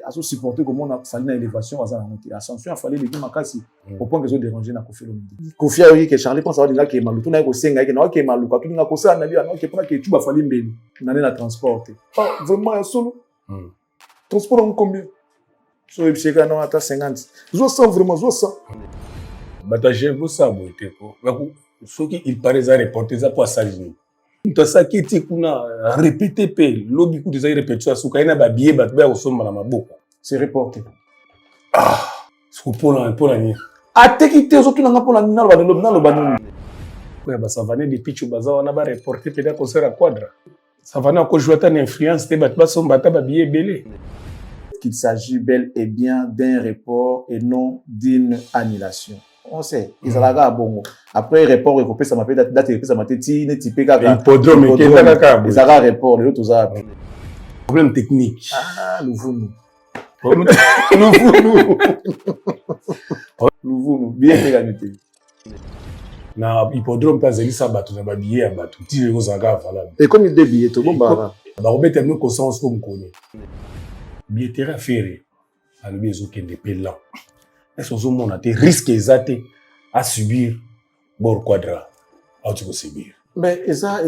à se supporter comment on a fallu une élévation, ascension, il fallait les dire makasi au point que je déranger na Kofi Olomide. Kofi a eu que Charlie pense avoir que malu, tout n'a que senga que na que malu, tout n'a que ça na bien, que pour que tout va falloir mbeli, na na transport. Vraiment solo. Transport en combien? So il chega non ata 50. Je sens vraiment, je sens. Bataje vous ça boité ko. Ce qui il paraît à reporter ça pour ça. Tout ça qui était kuna répété pe lobby coup des répéter ça souka ina ba billet ba ba osomba na maboko. C'est reporté. Ah, ce qu'on pour la ni. A te quitté surtout na pour la ni na lo ba. Quoi ba ça venait depuis tu baza on a ba reporter pe da concert à Quadra. Ça venait encore jouer ta influence te ba somba ta ba billet belé. Qu'il s'agit bel et bien d'un report et non d'une annulation. On sait, ils allaient à Bongo. Après, report, il faut que ça m'appelle date, ça m'appelle Tine, typé Kaka. Hippodrome, ils allaient report, les autres ont problème technique. Ah, nous voulons. Bien égalité. Na hippodrome, pas zéli ça bateau, ça va billet à bateau. Tire aux agas, voilà. Et comme il débillait, tout le monde va. Bah, on met tellement conscience comme connaît. Billetterie ferré. À l'objet, aucun des pélants. Est-ce que vous avez des risques à subir bord Quadra? À tu peux subir. Mais ça,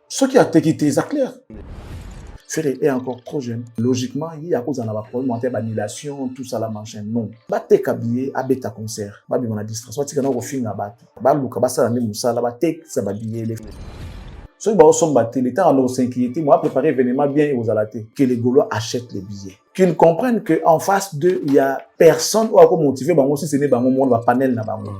ce qui a été quitté, c'est clair. Ferré est encore trop jeune. Logiquement, il y a cause d'un problème en termes d'annulation, tout ça, la manche. Non. Batte kabillé, abeta concert. Babi on a distraction. Tu connais au film à battre. Baluka, basa la moussa, la batte, ça va billet les. Ceux qui sont battus, l'État en a s'inquiété, moi, préparer événement bien aux alatés, que les Gaulois achètent les billets. Qu'ils comprennent qu'en face d'eux, il y a personne qui a motivé, bah, si ce n'est pas mon monde, va panel, n'a pas mon.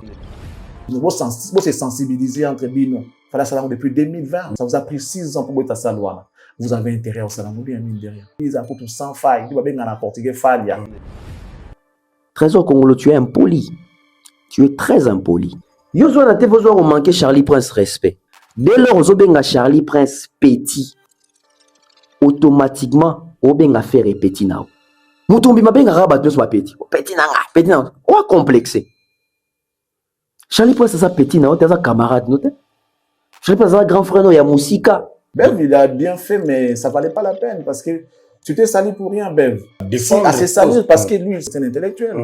Nous devons se sensibiliser entre bino. Il fallait ça depuis 2020. Ça vous a pris 6 ans pour mettre ça loi. Vous avez intérêt au salon, bien mine derrière. Ils ont tout sans faille. Tu vas bien en portugais faille. Trésor Congolo, tu es impoli. Tu es très impoli. Yozo na te besoin de manquer Charlie Prince respect. Dès lors, vous avez Charlie Prince petit. Automatiquement, vous avez fait petit. Vous tombez bien à rabattre sur petit. Petit nanga. On va complexer. Charlie Prince, c'est ça petit. C'est un camarade. Charlie Prince, c'est un grand frère. Il y a Moussika. Bev, il a bien fait, mais ça valait pas la peine parce que tu t'es sali pour rien, Bev. C'est sali parce que lui, c'est un intellectuel.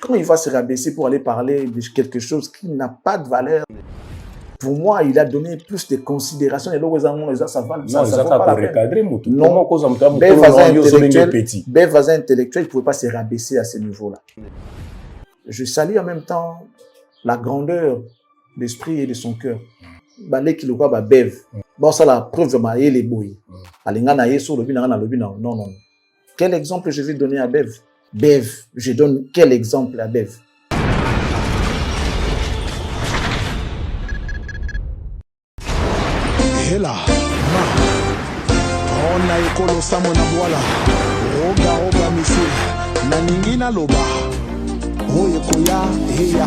Comment il va se rabaisser pour aller parler de quelque chose qui n'a pas de valeur? Pour moi, il a donné plus de considération. Et là, ça va pas la peine. Non, Bev, voisin intellectuel, il ne pouvait pas se rabaisser à ce niveau-là. Je salue en même temps la grandeur d'esprit et de son cœur. Bev. Bon, ça la preuve de ma les boy. Non. Quel exemple je vais donner à Bev? Bev, je donne quel exemple à Bev? Hela, ona ekolo samo na bwala, roga misi, na ningina loba, oye koya, heya.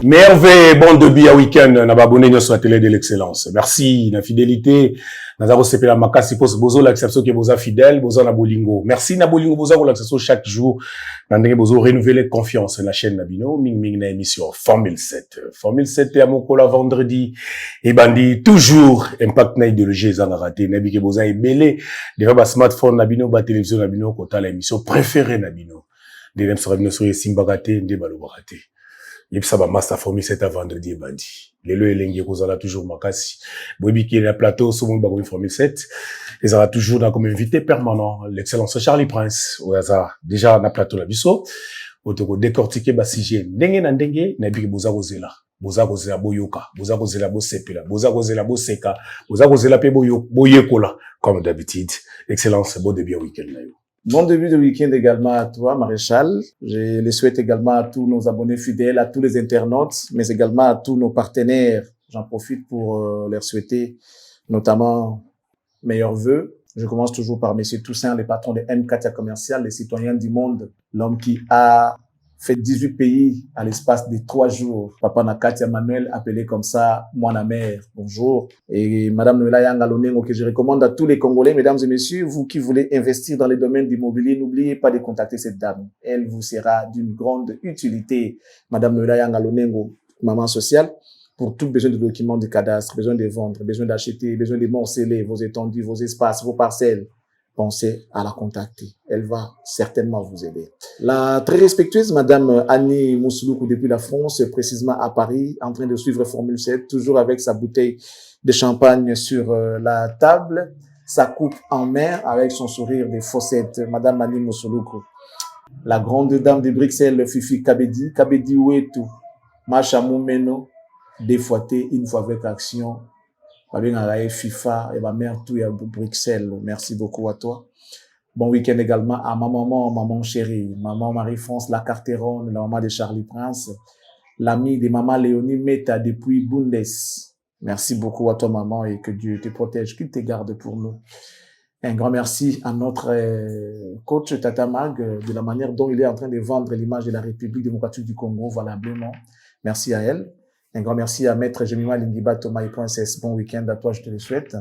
Merveille, bon début à week-end, n'a pas abonné sur la télé de l'excellence. Merci, la fidélité. Nous avons séparé la makasi pour bozo l'acceptation que vous êtes fidèle, bozo na bolingo. Merci na bolingo bozo pour l'acceptation chaque jour. Nous bozo renouveler confiance na chaîne Nabino, ming na émission Formule 7. Formule 7 à mon la vendredi. Et bandi, toujours impact na idéologie zanga raté. Nabi ke bozo est belé. Déjà ba smartphone Nabino, ba télévision Nabino, kota l'émission préférée Nabino. Déjà sur Nabino sur Simbagate, ndebalo bagate. Et puis ça va master Formule 7 à vendredi et bandi. Les lois elengi kozala toujours makasi. Bobi qui est na plateau sur mon bagou Formule 7. Ils aura toujours dans comme invité permanent l'excellence Charlie Prince. Ou ça déjà na plateau la biso. Otoko décortiquer ba sujet ndenge na ndenge na bi boza kozela. Boza kozela boyoka, boza kozela bo sepela, boza kozela bo seka, boza kozela pe boyekola comme d'habitude. Excellence bon début week-end na yo. Bon début de week-end également à toi, Maréchal. Je le souhaite également à tous nos abonnés fidèles, à tous les internautes, mais également à tous nos partenaires. J'en profite pour leur souhaiter notamment meilleurs vœux. Je commence toujours par Monsieur Toussaint, le patron de M4 Commercial, les citoyens du monde, l'homme qui a fait 18 pays à l'espace de 3 jours. Papa Nakatia Manuel, appelé comme ça, Moana Mère, bonjour. Et Madame Noëlla Yang Alonengo, que je recommande à tous les Congolais, mesdames et messieurs, vous qui voulez investir dans les domaines d'immobilier, n'oubliez pas de contacter cette dame. Elle vous sera d'une grande utilité. Madame Noëlla Yang Alonengo, maman sociale, pour tout besoin de documents de cadastre, besoin de vendre, besoin d'acheter, besoin de morceler vos étendues, vos espaces, vos parcelles. Pensez à la contacter. Elle va certainement vous aider. La très respectueuse Madame Annie Moussoulou, depuis la France, précisément à Paris, en train de suivre Formule 7, toujours avec sa bouteille de champagne sur la table, sa coupe en main, avec son sourire de faussette. Madame Annie Moussoulou, la grande dame de Bruxelles, Fifi Kabedi, Kabedi Ouetou, Macha Moumeno, des fois une fois avec action. FIFA et ma mère tout à Bruxelles. Merci beaucoup à toi. Bon week-end également à ma maman chérie, maman Marie-France la Carteronne, la maman de Charlie Prince, l'amie de maman Léonie Meta depuis Bundes. Merci beaucoup à toi maman et que Dieu te protège, qu'il te garde pour nous. Un grand merci à notre coach Tata Mag de la manière dont il est en train de vendre l'image de la République démocratique du Congo valablement. Merci à elle. Un grand merci à Maître Jemima Lingiba Thomas et Princesse. Bon week-end à toi, je te le souhaite.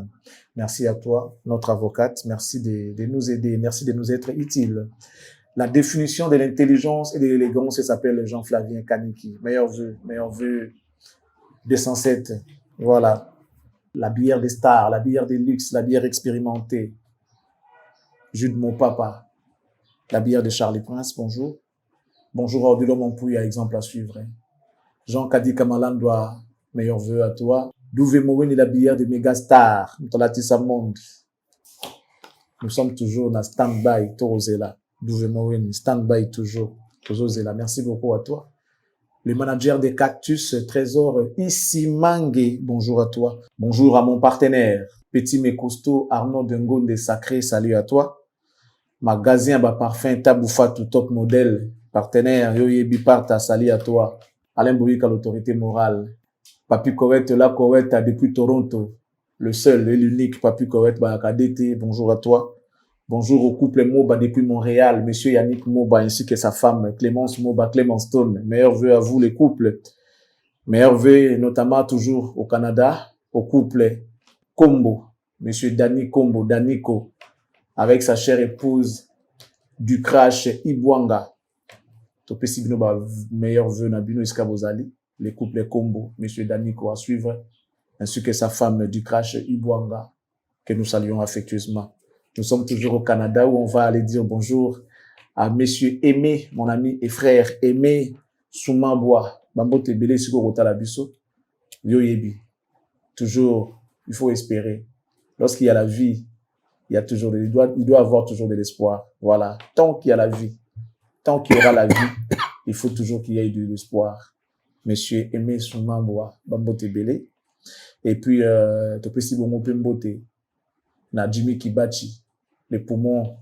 Merci à toi, notre avocate. Merci de nous aider. Merci de nous être utiles. La définition de l'intelligence et de l'élégance s'appelle Jean-Flavien Kaniki. Meilleur vœu 207. Voilà. La bière des stars, la bière des luxe, la bière expérimentée. Jude mon papa. La bière de Charlie Prince, bonjour. Bonjour Ordulo Montpouille, exemple à suivre. Jean Kadi Kamalan doit meilleur vœu à toi. Douvé Mowen et la bière de Megastar. Nous sommes toujours dans stand-by, Torozela. Douvé Mowen, stand-by toujours. Torozela. Merci beaucoup à toi. Le manager des Cactus, Trésor Issimangé. Bonjour à toi. Bonjour à mon partenaire. Petit mais costaud, Arnaud Dengon des Sacrés. Salut à toi. Magasin à parfum, Taboufa, tout top modèle. Partenaire, Yoye Biparta. Salut à toi. Alain Bouyika, l'autorité morale. Papi Correct, là, Correct, depuis Toronto. Le seul et l'unique Papi Correct, Barakadete. Bonjour à toi. Bonjour au couple Moba depuis Montréal. Monsieur Yannick Moba ainsi que sa femme Clémence Moba, Clémence Stone. Meilleurs vœux à vous, les couples. Meilleurs vœux, notamment toujours au Canada, au couple Combo. Monsieur Dani Combo, Daniko, avec sa chère épouse du crash Ibwanga. Meilleur vœu Nabino Iskabozali, les couples Combo, monsieur Daniko à suivre, ainsi que sa femme du crash Ibwanga, que nous saluons affectueusement. Nous sommes toujours au Canada où on va aller dire bonjour à monsieur Aimé, mon ami et frère Aimé Soumamboa, Bambo Tebele Siko Rota Biso, Yoyebi. Toujours, il faut espérer. Lorsqu'il y a la vie, il y a toujours, il doit avoir toujours de l'espoir. Voilà. Tant qu'il y a la vie, tant qu'il y aura la vie, il faut toujours qu'il y ait de l'espoir. Monsieur Aimé Soumamboa, Bambo Tebele. Et puis, Topesi Bongo Pembote, na Jimmy Kibachi, les poumons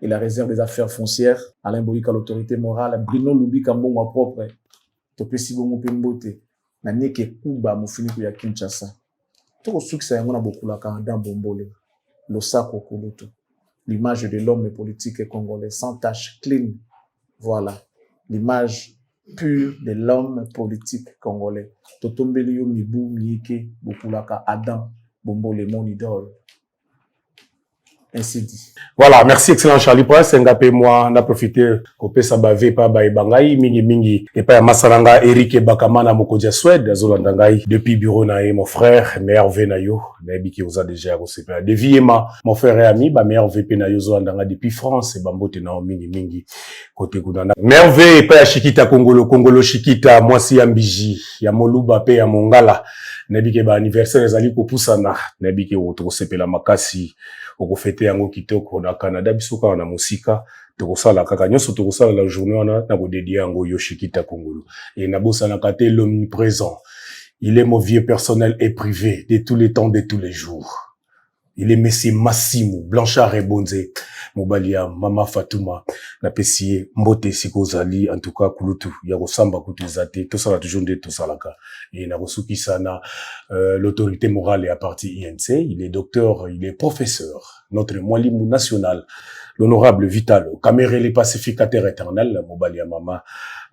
et la réserve des affaires foncières, Alain Boyika, l'autorité morale, Bruno Lubi Kambongo propre, Topesi Bongo Pembote, na Neke Kuba, Mufiniku ya Kinshasa. Tout succès, on a beaucoup la Canada Bombole, l'Osako Kulutu, l'image de l'homme politique congolais, sans tache, clean. Voilà, l'image pure de l'homme politique congolais. Totombelio Mibu Miike Bokulaka Adam Bombole, mon idole. Ainsi dit. Voilà, merci excellent Charlie Prince. Ngapé moi, on a profité kopé sabavé pa ba bangai mingi et pa masalanga Eric Bakamana Mokodia Suède Zolandangai depuis bureau nae mon frère meilleur venayo nabi qui vous a déjà recépé Deviema mon frère et ami ba meilleur VP nayo Zolandanga depuis France et bambote na mingi côté kunana merveille pa ya Shikita Kongolo Shikita moi si ambiji ya Moluba pe ya Mongala nabi ke ba anniversaire ezali ko pusana nabi ke otosepela makasi okofete yango kitoko na Canada bisoka na musika tokosala kaka nyonso tokosala la journée wana na kodédier yango yo Shikita Kongolo et na bosana kate l'omniprésent il est mon vieux personnel et privé de tous les temps de tous les jours Il est Messie Massimo, Blanchard et Bonze, Mobalia, Mama Fatouma, na Pessie, Mbote Sikozali, en tout cas, Kulutu, Yako Samba Kutuzate, tout ça là toujours de tout ça là. Et Narosuki Sana, l'autorité morale est à partir INC, il est docteur, il est professeur, notre Mwalimou national, l'honorable Vital, Caméré les pacificateurs éternels, Mobalia Mama,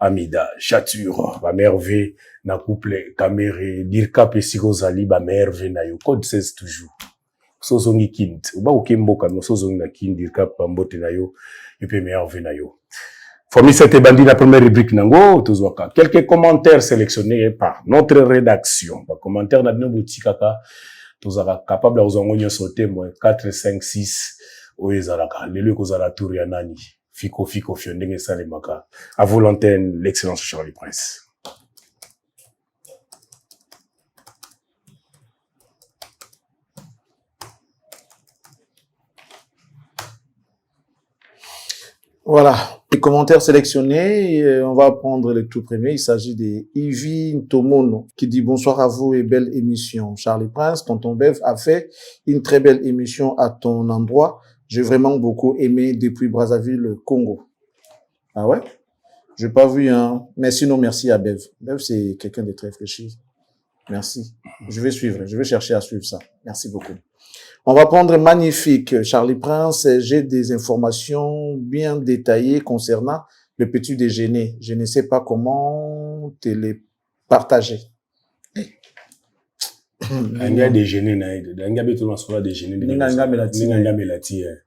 Amida, Chature, ma merveille, na couple, Caméré, Dirka Pessigozali, ma merveille, na yo, code 16 toujours. Sozongi kind uba ukimboka no sozongi na kindir ka pambote na yo epe merveille na yo. Famille cette bandi la première rubrique nango tozwaka quelques commentaires sélectionnés par notre rédaction. Ba commentaire na dino botikaka tozaka capable ozongo nyoso te moins 4 5 6 oyezalaka lelo kozala tour ya nani fiko fio ndenge salemaka à vous l'antenne l'excellence Charlie Prince. Voilà, les commentaires sélectionnés, on va prendre le tout premier. Il s'agit de Yvi Tomono qui dit bonsoir à vous et belle émission. Charlie Prince, tonton Bev a fait une très belle émission à ton endroit. J'ai vraiment beaucoup aimé depuis Brazzaville, Congo. Ah ouais? J'ai pas vu, hein. Mais sinon, merci à Bev. Bev, c'est quelqu'un de très réfléchi. Merci. Je vais suivre, je vais chercher à suivre ça. Merci beaucoup. On va prendre magnifique, Charlie Prince. J'ai des informations bien détaillées concernant le petit déjeuner. Je ne sais pas comment te les partager. Anga déjeuner na ide. Anga beto na sola déjeuner. Ninga melati.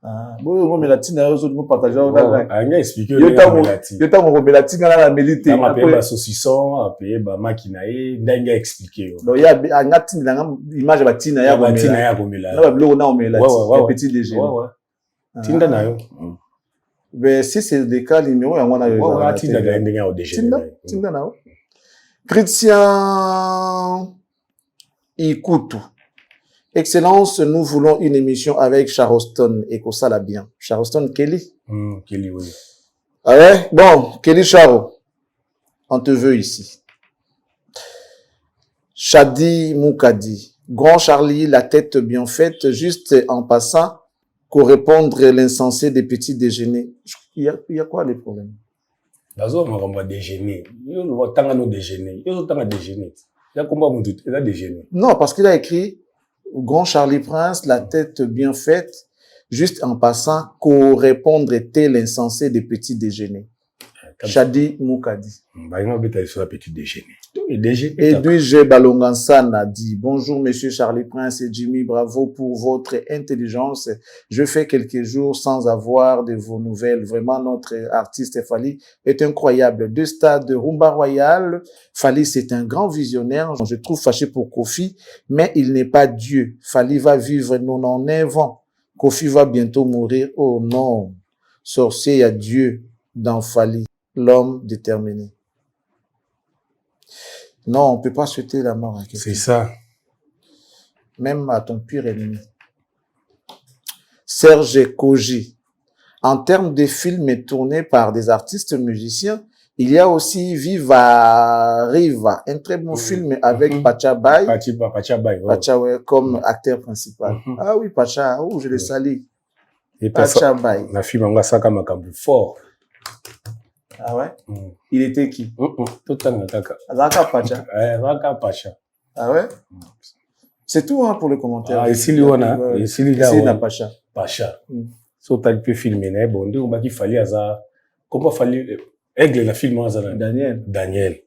Ah, bon melati na zo mo partager. Anga expliquer le melati. Yo ta mo melati ngala la melite. Ma pe ba saucisson, pe ba makina e, ndanga expliquer. Donc ya anga tinda nga image ba tina ya ba tina ya ko melati. Na ba bilo na o melati. Le petit déjeuner. Ouais. Tinda na yo. Ben si c'est le cas numéro ya ngwana yo. Ouais, tinda ga ndanga au déjeuner. Tinda na yo. Christian Ikutu. Excellence, nous voulons une émission avec Charleston et Kosala bien. Charleston Kelly. Kelly, oui. Ah ouais? Bon, Kelly Charo, on te veut ici. Shadi Moukadi. Grand Charlie, la tête bien faite, juste en passant, correspondre l'insensé des petits déjeuners. Il y a quoi les problèmes? Bazo, on va déjeuner. On va tanga déjeuner. On va tanga déjeuner. Il y a combien de temps? Il a déjeuner. Non, parce qu'il a écrit Grand Charlie Prince, la tête bien faite, juste en passant, correspondre tel insensé des petits déjeuners. Shadi Moukadi. Bah, il m'a bêté sur la petite déjeuner. Edwige Balongansana dit bonjour monsieur Charlie Prince et Jimmy, bravo pour votre intelligence. Je fais quelques jours sans avoir de vos nouvelles. Vraiment, notre artiste Fally est incroyable. 2 stades de Rumba Royal. Fally, c'est un grand visionnaire. Je trouve fâché pour Kofi, mais il n'est pas Dieu. Fally va vivre 99 ans. Kofi va bientôt mourir. Oh non. Sorcier, il y a Dieu dans Fally, l'homme déterminé. Non, on peut pas souhaiter la mort à quelqu'un. C'est ça. Même à ton pire ennemi. Serge Koji. En termes de films tournés par des artistes musiciens, il y a aussi Viva Riva, un très bon film avec Pacha Bay. Pacha, ouais, comme acteur principal. Ah oui, Pacha, oh, je le salue. Pacha Bay. La film en Gassaka Makambu fort. Ah ouais? Il était qui? Tout le temps, Zaka Pacha. Zaka Pacha. Ah ouais? C'est tout, hein, pour le commentaire. Ah, ici, il y a Pacha. Pacha. So, t'as pu filmer, né? Bon, on qu'il fallait, comment fallait, aigle, la film, Daniel.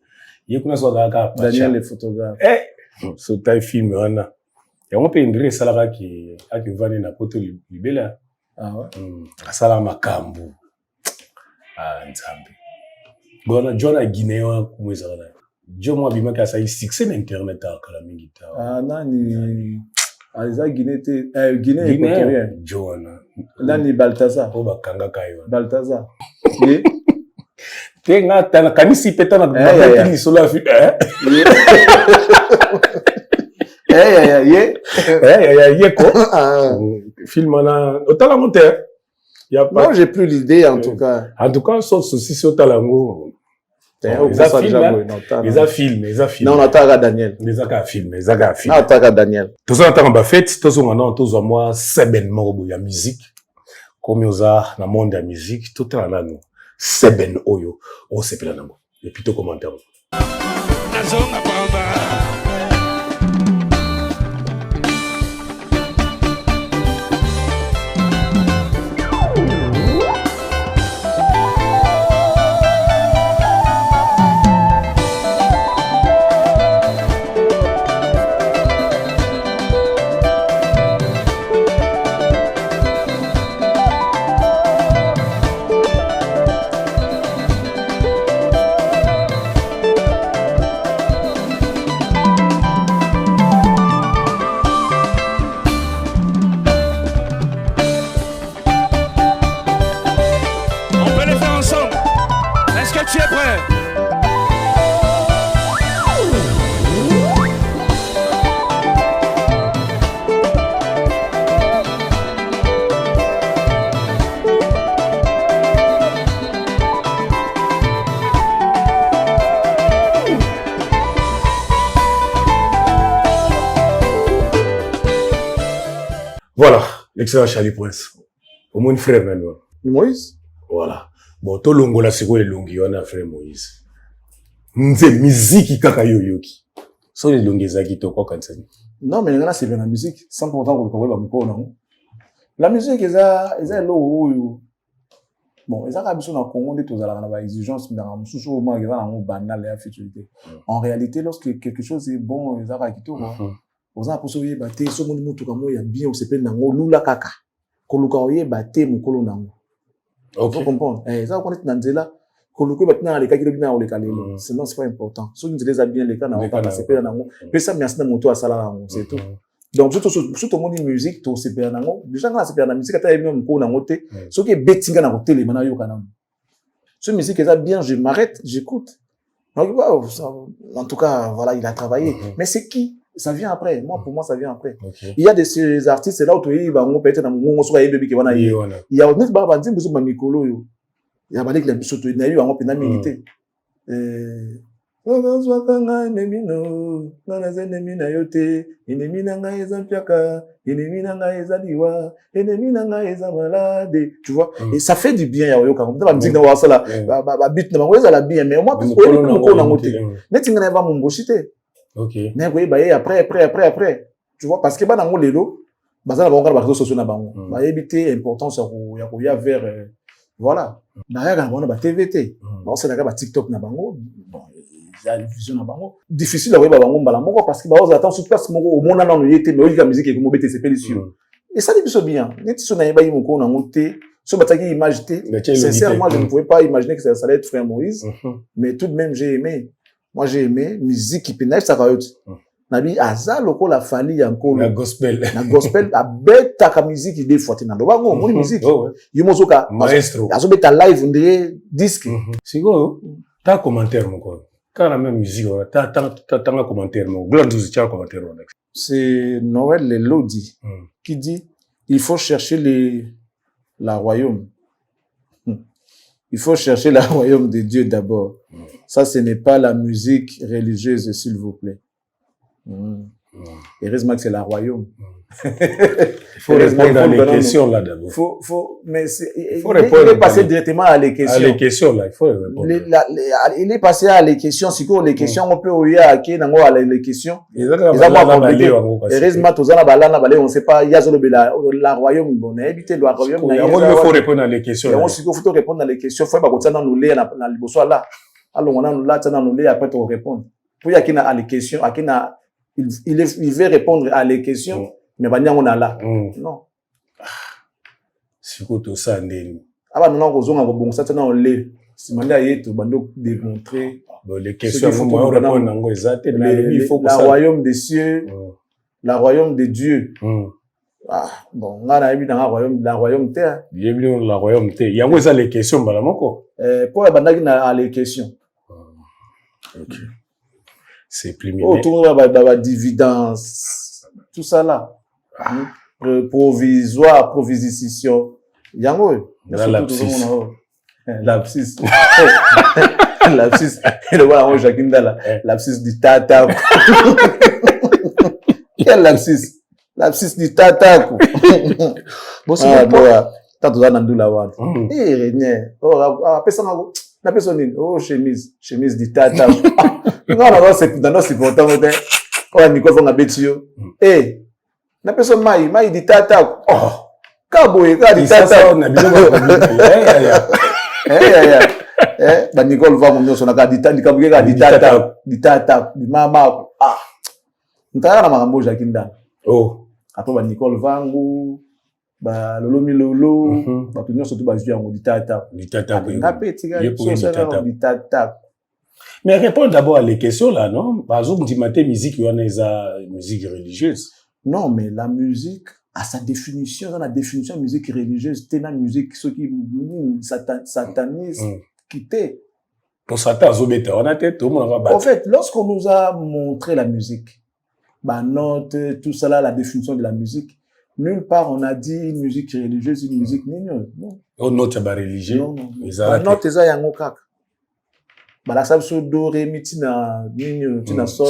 Il y a qu'on a soit Zaka Pacha. Daniel, le photographe. So, t'as filmé, on a. Et on peut une salaire qui va dans la côte libéla. Ah ouais? Salaire Makambu. Ah, Nzambe. Bon, John a Guinéen, comment ça va? John m'a bimé qu'à ça, il succès d'internet à Kalamingita. Ah, nani. Ah, ça, Guinée, Guinée équatorienne. John. Nani Balthazar. Oh, Bakanga Kayo. Balthazar. T'es nga, t'as kanisi pétan na bapati ni solo afi. Quoi? Film na, autant la monter. Non, j'ai plus l'idée, en tout cas. En tout cas, sauf ceci, sur Talango. Non, on attend Daniel. Les a film. On attend Daniel. Tous on attend fête, tous on attend tous moi seben morobo ya musique. Comme oza na monde ya musique, tout est là nous. Seben oyo, on se pela nango. Et puis tout commentaire. Voilà, l'excellent Charlie Prince. Au moins frère maintenant. Moïse? Voilà. Bon, to longo la siko longi wana frère Moïse. Nze musique kaka yoyoki. So les longi zaki to kwa kansani. Non, mais là c'est bien la musique, sans pour autant qu'on le voit non. La musique est low. Bon, ils ont besoin d'un Congo de tous à la exigence, mais en sous au moins ils ont banal et futilité. En réalité, lorsque quelque chose est bon, ils ont quitté quoi. Aux gens pour sauver baté, ce monde mutu comme il y a bien on se peut nango lula kaka. Koluka oye baté mon kolo nango. OK. Vous comprenez? Ça connaît dans là. Koluka batna les kaki bina ole kalelo. Sinon c'est pas important. Ceux qui les a bien les cas nango pas se peut nango. Mais ça merci na moto à sala nango, c'est tout. Donc surtout monde musique to se peut nango. Déjà quand se peut na musique ata emi mon ko nango te. Ce qui est bettinga na télé mana yo kanam. Ce musique est bien, je m'arrête, j'écoute. En tout cas, voilà, il a travaillé. Mais c'est qui? Ça vient après. Moi, pour moi, ça vient après. Okay. Il y a des artistes, c'est là où tu es, on peut être dans mon soir, il y a aussi bah bandit besoin de Mikolo yo. Il y a balé que les surtout il y a eu un peu d'amitié. On se voit quand nemino, dans les ennemis na yote, ennemis na nga ezampiaka, ennemis na nga ezaliwa, ennemis na nga ezamalade. Tu vois? Et ça fait du bien ya yoka. On va me dire dans ça là, ba bit na bango ezala bien, mais moi parce que on na ngote. Neti ngana va mumboshite. OK. Mais oui, bah, après. Tu vois, parce que, bah, dans mon lélo, bah, ça, on va réseaux sociaux, bah, éviter l'importance, il y a vers, voilà. Bah, on a TVT. Bah, c'est là, TikTok, bon, il y a une vision, difficile à voir, parce que, bah, on attend, surtout parce que, au monde, on a été, mais il y a la musique, et comme, c'est pédicieux. Et ça, c'est bien. Net, si on a eu mon cours, on a monté, si on a eu image, sincèrement, je ne pouvais pas imaginer que ça allait être frère Moïse, mais tout de même, j'ai aimé. Moi, j'ai aimé musique qui pénètre ça va être. Nabi aza loko la fali encore la gospel a beta ka musique des fois na lo bango mon musique yo mozoka maestro azo beta live ndé disque siko ta commentaire mon quoi quand la même musique ta commentaire mon glanduzi cha commentaire c'est Noël le Lodi qui dit il faut chercher la royaume. Il faut chercher la royaume de Dieu d'abord. Ça, ce n'est pas la musique religieuse, s'il vous plaît. Heureusement que c'est la royaume. Il faut répondre à les questions là d'abord. Mais il est passé directement à les questions. À les questions là, il faut répondre. Il est passé à les questions. Si quoi les questions, on peut ouiller à qui n'ango à les questions. Heureusement, tous on ne sait pas. Il y a la royaume. Bon, éviter la royaume. Il faut répondre à les questions. Il faut répondre à les questions. Il faut pas qu'on s'en nous lire dans le bosso là. Alors on a là, t'en nous lire après tu répondre. Pour y a qui n'a les questions, à qui n'a il veut répondre à les questions. Mais bah, on a là. Non. C'est quoi tout ça, Ndéni? Ah bah, non, bon, ça, on l'est. Si on a été, on démontrer. Les questions, on répond, il faut que la royaume des cieux, la royaume de Dieu. Ah, bon, on a vu dans la royaume terre. Il y a vu dans la royaume terre. Il y a les questions, madame, encore. Pour la les questions. Ok. C'est plus autour de la dividence. Tout ça là. Provisoire, provision. Yango. Lapsus. Lapsus. Lapsus. Et le voilà, on Jacques Ndala. Lapsus du tata. Quel lapsus? Lapsus du tata. Bon, c'est bon. Tant que ça, Nandula Wad. Eh, René. Oh, personne la personne, oh, chemise du tata. Non, non, c'est dans nos supporters. Oh, Nico Fonga Betio. Eh, la personne maï du tata. Oh, Kaboy, du tata. Bah Nicole va mon son a dit tata di mama ah ntara na makambo Jakinda oh après bah Nicole vangu bah lolo milolo bah tout nyonso tout ba jouer en di tata na petit gars di tata. Mais réponds d'abord à les questions là, non? Par exemple, tu maté musique, il y en a musique religieuse. Non, mais la musique à sa définition, dans la définition de musique religieuse, c'est une musique ce qui satanise quitter. Pour Satan, on a tête, tout le monde va battre. En fait, lorsqu'on nous a montré la musique, bah, note, tout ça là, la définition de la musique, nulle part on a dit une musique religieuse, une musique non. Oh, note, c'est religieux. Non. Bah, note, c'est ça, yango kak. Bah, la sabso do, ré, mi, tina, nino, tina sol,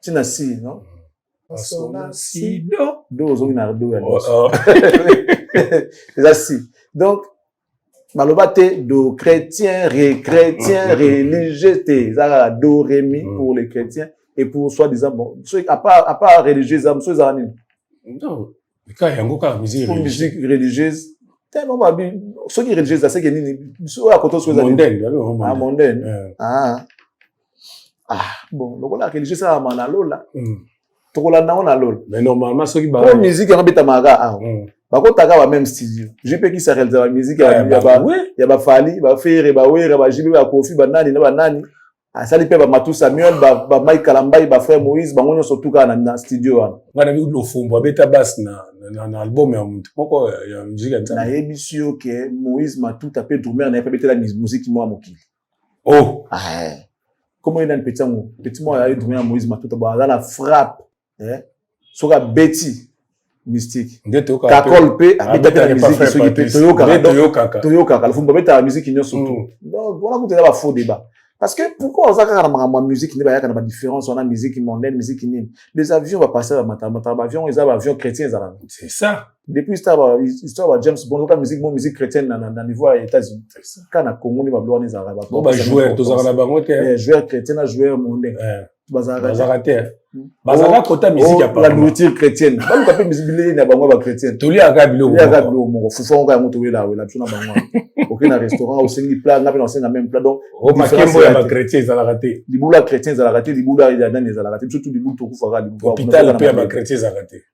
tina si, non? Si, do. Do, zo, ina, do, ya, c'est ça, si. Donc, malobate do chrétien, religieux, ça do rémi pour les chrétiens et pour soi-disant bon, à part religieux, ça ceux anime. Non, quand il y a encore musique religieuse, tellement babi, ceux qui religieux ça c'est que ni ceux à côté ceux mondaine, mondaine. Bon, donc la religieuse ça mana lola. Tokola na ona lola. Mais normalement ceux qui ba musique en beta maga bako taka même studio je peux qui ça réaliser la musique ya ba fali ba faire ba wera ba jibi ba kofi ba nani na ba nani asali pe ba matu Samuel ba Mike Kalambai ba frère Moïse ba ngonyo surtout kana na studio wana ngana bi lo fumbo beta bass na album ya mtu moko ya musique ya na ebisio ke Moïse matu tapé tourner na pe beta la musique mo amokili comment il a un petit mo ya tourner Moïse matu ba la frappe soka Betty mystique. Kakol pe habita la musique ce qui peut toyoka la fumba beta la musique ni surtout. Donc voilà vous avez un faux débat. Parce que pourquoi on a la musique ne va y avoir différence on a musique mondaine musique ni les avions va passer à matama avion ils ont avions chrétiens ça. C'est ça. Depuis histoire James Bond la musique chrétienne dans niveau aux États-Unis. Quand na Congo ni ba bloa ni za ba. Ba joueur tous ça na bango te. Joueur chrétien joueur mondain. Bazarate. Bazara kota musique ya la nourriture chrétienne. Ba ko pe musique bilé na bango ba chrétienne. Toli aka bilo. Ya ga bilo mo fufa nga moto wela tuna bango. Aucun restaurant au singi plat na pe na même plat donc o makembo ya ba chrétien za la raté. Libula chrétien za la raté, libula ya dans les raté, surtout libula to kufa ga libula. Hôpital pe ya ba chrétien za raté.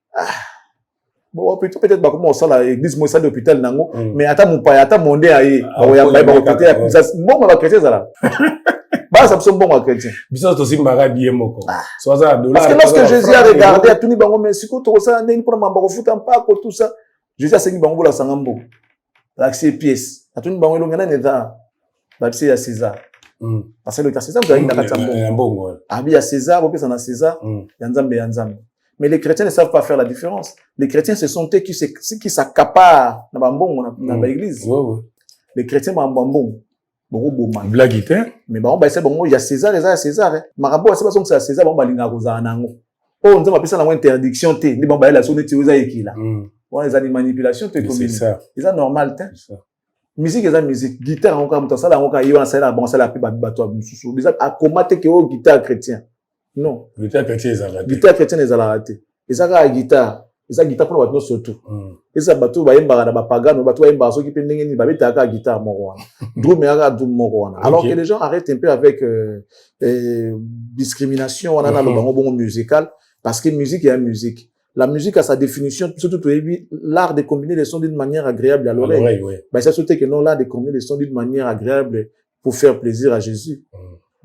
Bon peut-être ba comment ça la église moi ça l'hôpital nango mais ata mon paya ata monde aye ba hôpital bon ba chrétien za la. Bah, ça me bon à chrétien. Parce que lorsque Jésus a regardé à tout le monde, mais si tu as ça, n'est pas un foot en pas tout ça. Jésus a signé bango la sangambo. L'accès pièces. À tout le monde, il y a un état. L'accès à César. Parce que le César, vous avez une attaque. Ah, bien, César, vous pouvez s'en César. Yanzambe. Mais les chrétiens ne savent pas faire la différence. Les chrétiens, ce sont eux qui s'accaparent dans l'église. Les chrétiens, m'ambon. Blague mais bon bah c'est bon il y a César marabout c'est pas que c'est César bon bah linga koza nango on dit ma na interdiction té ni bon bah la sonne té oza ekila on les a manipulation té comme ça c'est normal té musique c'est musique guitare encore muto ça là on ka yo ça là bon ça là pe bato mususu déjà à combattre que au guitare chrétien non guitare chrétien les a raté et ça la guitare eza guitare pour bato surtout eza bato ba yemba na ba pagano bato ba yemba soki pe ndenge ni ba beta ka guitare moko wana drum ya drum moko wana alors que les gens arrêtent un peu avec discrimination wana na lo bango bongo musical parce que musique est musique la musique a sa définition surtout l'art de combiner les sons d'une manière agréable à l'oreille bah ça surtout que non l'art de combiner les sons d'une manière agréable pour faire plaisir à Jésus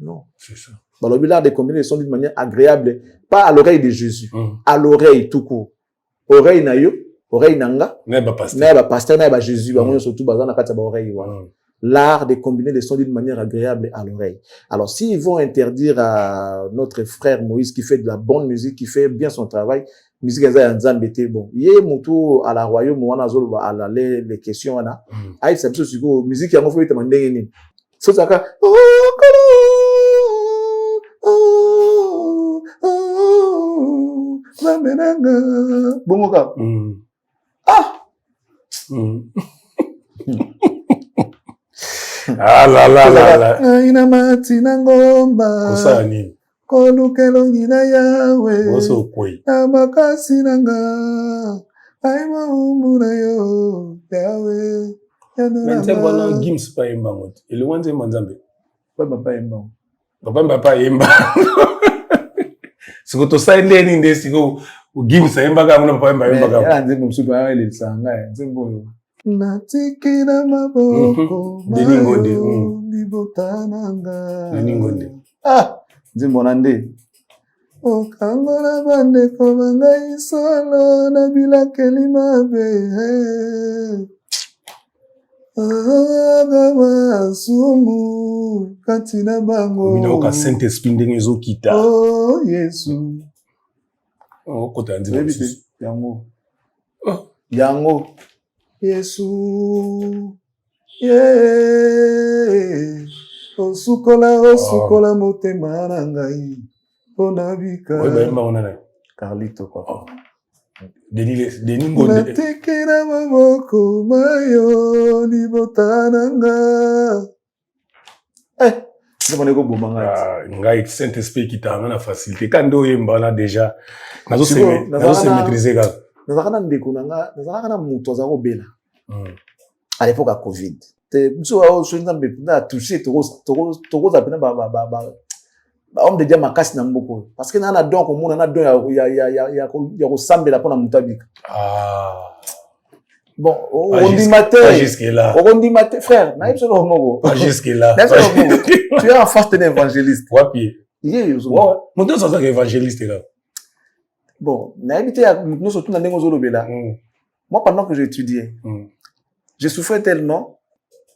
non c'est ça bah l'art de combiner les sons d'une manière agréable pas à l'oreille de Jésus à l'oreille tout court oreille na yo oreille nanga na ba pasteur na ba Jésus ba moyo surtout bazana kati ba oreille wana l'art de combiner les sons d'une manière agréable à l'oreille alors s'ils vont interdire à notre frère Moïse qui fait de la bonne musique qui fait bien son travail musique ya nzambe te bon yé mutu à la royaume wana zolo à la les questions wana ai ça biso siko musique ya ngofo ite mandenge ni So zaka bongoka. Ah. Ah là là là là. Ina mati na ngomba. Kosa nini? Kolukelo ngina yawe. Oso koi. Amakasi nanga. Aima umbu na yo. Yawe. Ntemba na Gims pa yemba ngote. Ele wanze manzambe. Papa yemba. Papa yemba. Siko to saile ni nde siko Gims yemba ka muna papa yemba ka. Ya nzembo msuku ya ile sanga nzembo. Natikira maboko. Deningonde. Libotananga. Deningonde. Ah, nzembo nande. Okangola bandeko bangai solo na bilakeli mabe. Agama sumu katina bango. Mina oka Saint-Esprit ndenge ezokita. Oh Yesu. Kota nzima susu. Yango. Yango. Yesu. Yeah. Osukola motema na ngai. Onabika. Weba yemba onana. Carlito quoi. Denis Ngonde. Natekera maboko mayo libotananga. C'est mon ego bomanga. Ngai Saint-Esprit qui t'a na facilité. Quand do yemba na déjà. Nazo se maîtriser ga. Nazakana ndeko nanga, nazakana muto za robela. À l'époque à Covid. Te mso wa so nzambe na toucher toko za pena ba homme de dia makasi na mboko parce que na don ko mona na don ya ko sambela pona mutabika. Bon, on dit matin frère, na ipso no mogo. Pas jusque là. Tu es en face d'un évangéliste. Wapi. Ouais. Mon Dieu, ça évangéliste là. Bon, na habité nous surtout na ndengo zolobela. Moi pendant que j'étudiais, je souffrais tellement,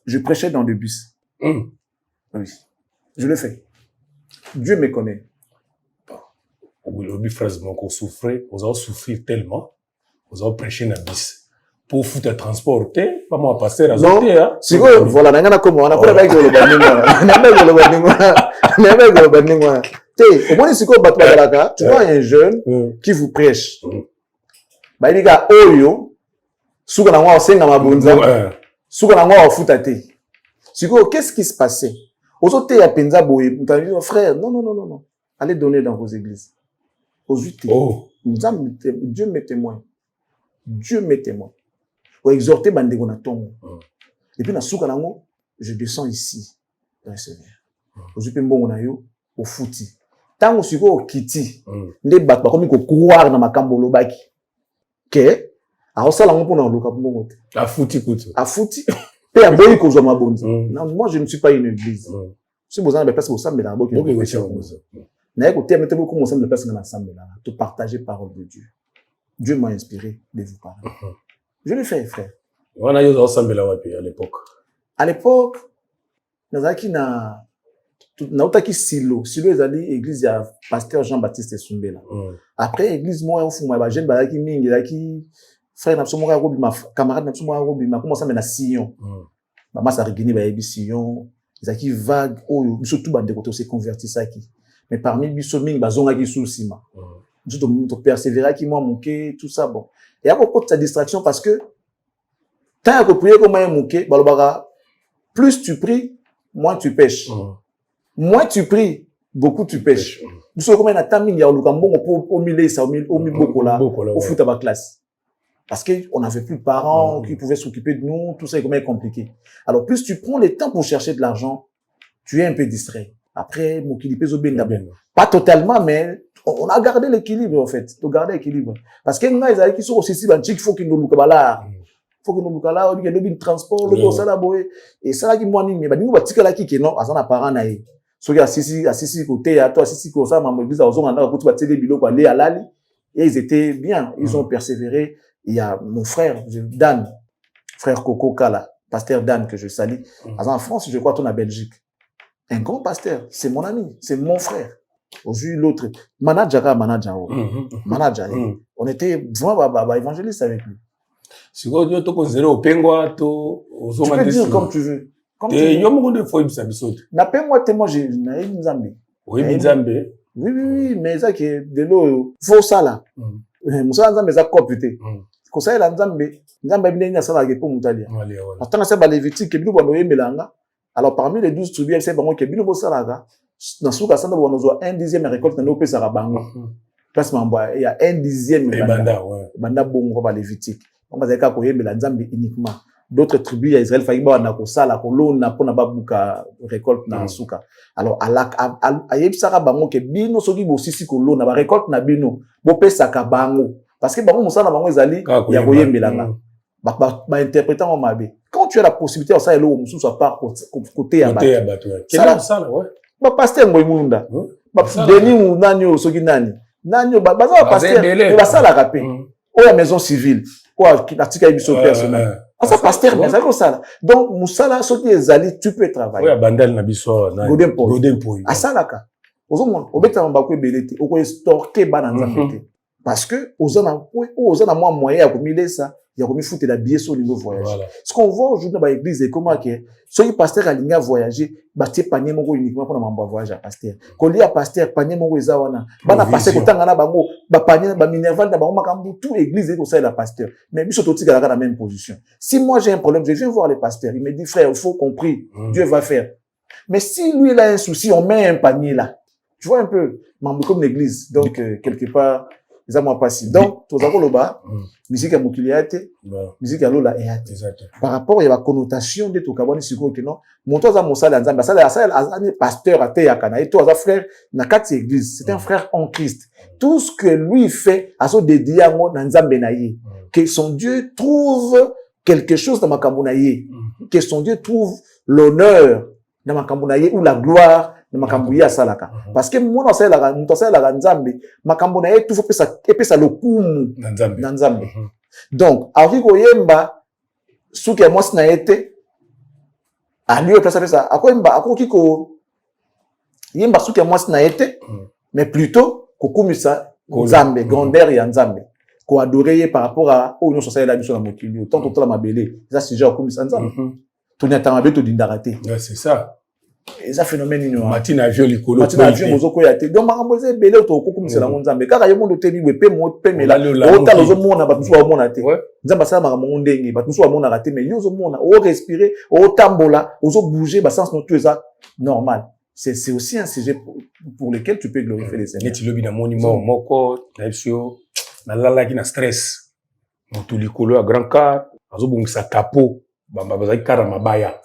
je prêchais dans le bus. Oui. Je le fais. Dieu me connaît. Oui, le but phrase mon qu'on souffrait, vous avez souffert tellement, vous avez prêché dans le bus. Pour foutre transporter, pas moi passer à non, si vous voilà, n'engana comme on a pas avec le banding. Au moins si tu vois un jeune qui vous prêche. Bah il dit gars oyo, souka na ngwa osenga mabonza, souka na ngwa ofuta te. Siko qu'est-ce qui se passait? Aux autres ya penza boye, frère, non. Allez donner dans vos églises. Aux UT. Dieu m'est témoin. Dieu m'est témoin. Pour exhorter bandeko na tongo. Et puis na souka nango, je descends ici dans le Seigneur. Ozupe mbongo na yo au fouti. Tango siko o kiti. Nde bat ba komi ko croire na makambo lobaki. Que a osala ngo pona loka mbongo te. A fouti kutu. A fouti. Pe aboyi ko zo mabonzi. Non, moi je ne suis pas une église. Si vous avez place pour ça mais d'abord que na yeko te mettre beaucoup mon semble de place dans l'assemblée là, de partager parole de Dieu. Dieu m'a inspiré de vous parler. Je l'ai fait, frère. On a eu ensemble là à l'époque. À l'époque, nazaki na utaki silo ezali église ya pasteur Jean-Baptiste Sumbela. Après église moi on fuma ba jeune bazaki mingi zaki frère na somo ka robi ma camarade na somo ka robi ma commence na Sion. Mama sa rigini ba yebi Sion, zaki vague oyo biso tout bande ko se converti saki. Mais parmi biso mingi bazonga ki sous sima. Biso to persévérer ki moi moké tout ça bon. Et à cause de sa distraction parce que tant que prier comme un mouké, balobara, plus tu pries, moins tu pêches. Moins tu pries, beaucoup tu pêches. Nous sommes comme un ataming ya olukambo au milieu ça au beaucoup là au foot à ma classe. Parce que on n'avait plus de parents qui pouvaient s'occuper de nous, tout ça est comme compliqué. Alors plus tu prends le temps pour chercher de l'argent, tu es un peu distrait. Après mokili peso benda pas totalement mais on a gardé l'équilibre en fait, on a gardé l'équilibre parce que nga ezali ki so aussi ba chic faut qu'il nous lukabala. Faut que nous lukala ou bien le transport le sala boy et ça qui moi ni mais ba ningo batikala ki ke non azana parent na ye. So ya assisi côté à toi assisi ko ça maman église ozonga na ko tu ba télé biloko aller à lali et ils étaient bien, ils ont persévéré. Il y a mon frère Dan, frère Coco Kala, pasteur Dan que je salue. En France, je crois, on a Belgique. Un grand pasteur, c'est mon ami, c'est mon frère. Aujourd'hui, l'autre, manager. On était vraiment évangéliste avec lui. Si vous tu considères au pengwa, tu peux dire comme tu veux. Et yo mo de foi bisa biso. Na pe moi témoin j'ai na Nzambe. Oui, Nzambe. Oui, mais ça qui est de l'eau faux ça là. Musa Nzambe za copité. Ko ça la Nzambe bien ça là pour mutalia. Attends ça ba Lévitique ke bilu bondo yemelanga. Alors parmi les 12 tribus, c'est bango ke bilu bo salaga. Na suka sanda bono zo 1/10 récolte na opesa ka bango. Place mamboa il y a 1/10 banda. Banda bongo ba Lévitique. On va dire ko yemela Nzambe uniquement. D'autres tribus à Israël faïba na ko sala ko lona pona babuka récolte na suka. Alors ayebisaka bango ke bino soki bo sisi ko lona ba récolte na bino bo pesa ka bango parce que bango musana bango ezali ya koyembelanga ba interprétant en mabe. Quand tu as la possibilité ça elo musu soit pas côté ya bato. Quel ça ouais. Ba pasteur ngoy mulunda. Ba deni ou nani soki nani. Nani ba za pasteur ba sala ka pe. O la maison civile. O l'article émission personnel. Ça pasteur mais ça comme ça. Donc musala soki ezali tu peux travailler. Oui, bandal na biso na Godin Poy. Asalaka. Ozomona obeta mbakwe belete oko stocker bana nzambe te. Parce que ozana moi moyen ya komilesa ya komifuter la billet sur niveau voyage. Ce qu'on voit aujourd'hui dans l'église et comment que ceux qui pasteur alinga voyager ba tie panier moko uniquement pour na mamba voyage à pasteur. Ko lia pasteur panier moko eza wana. Bana pasteur kotanga na bango ba panier ba minerval na bango makambu tout église et ko ça la pasteur. Mais biso to tika dans la même position. Si moi j'ai un problème, je viens voir le pasteur, il me dit frère, il faut compris, Dieu va faire. Mais si lui il a un souci, on met un panier là. Tu vois un peu membre comme l'église. Donc quelque part ça m'a passé. Donc tout ça loba musique à mokiliate, musique à lola eate. Par rapport à la connotation de tout kaboni siko que non, mon toi za mosala nzamba ça pasteur ate yakana et toi za frère na kati église, c'est un frère en Christ. Tout ce que lui fait à son dédié à mon nzambe na ye, que son Dieu trouve quelque chose dans makambo na ye, que son Dieu trouve l'honneur dans makambo na ye ou la gloire na makambo ya salaka. Parce que moi na sala la nzambe makambo na ye tout faut pesa lokumu na nzambe. Donc ari ko yemba suki ya mwasi na ete aliyo pesa akoyemba akoki ko yemba suki ya mwasi na ete mais plutôt kokumisa nzambe grandeur ya nzambe ko adorer ye par rapport à o nyonso sala la biso na mokili tant to la mabele ça sujet kokumisa nzambe to nyata mabe to dindarate. C'est ça. Et ça phénomène ino matina avion likolo matina avion mozoko ya te donc makambo ze belé to kokumisa la nzambe kaka ye mondo tebi we pe mo pe mela o talo zo mona ba tuso mona te nzamba sala makambo ndenge ba tuso mona ka te mais yo zo mona o respirer o tambola o zo bouger ba sens no tout ça normal. C'est aussi un sujet pour lequel tu peux glorifier les Seigneurs. Neti lobi na monument moko na epsio na lala ki na stress moto likolo a grand car azo bongisa capot bamba bazaki kara mabaya.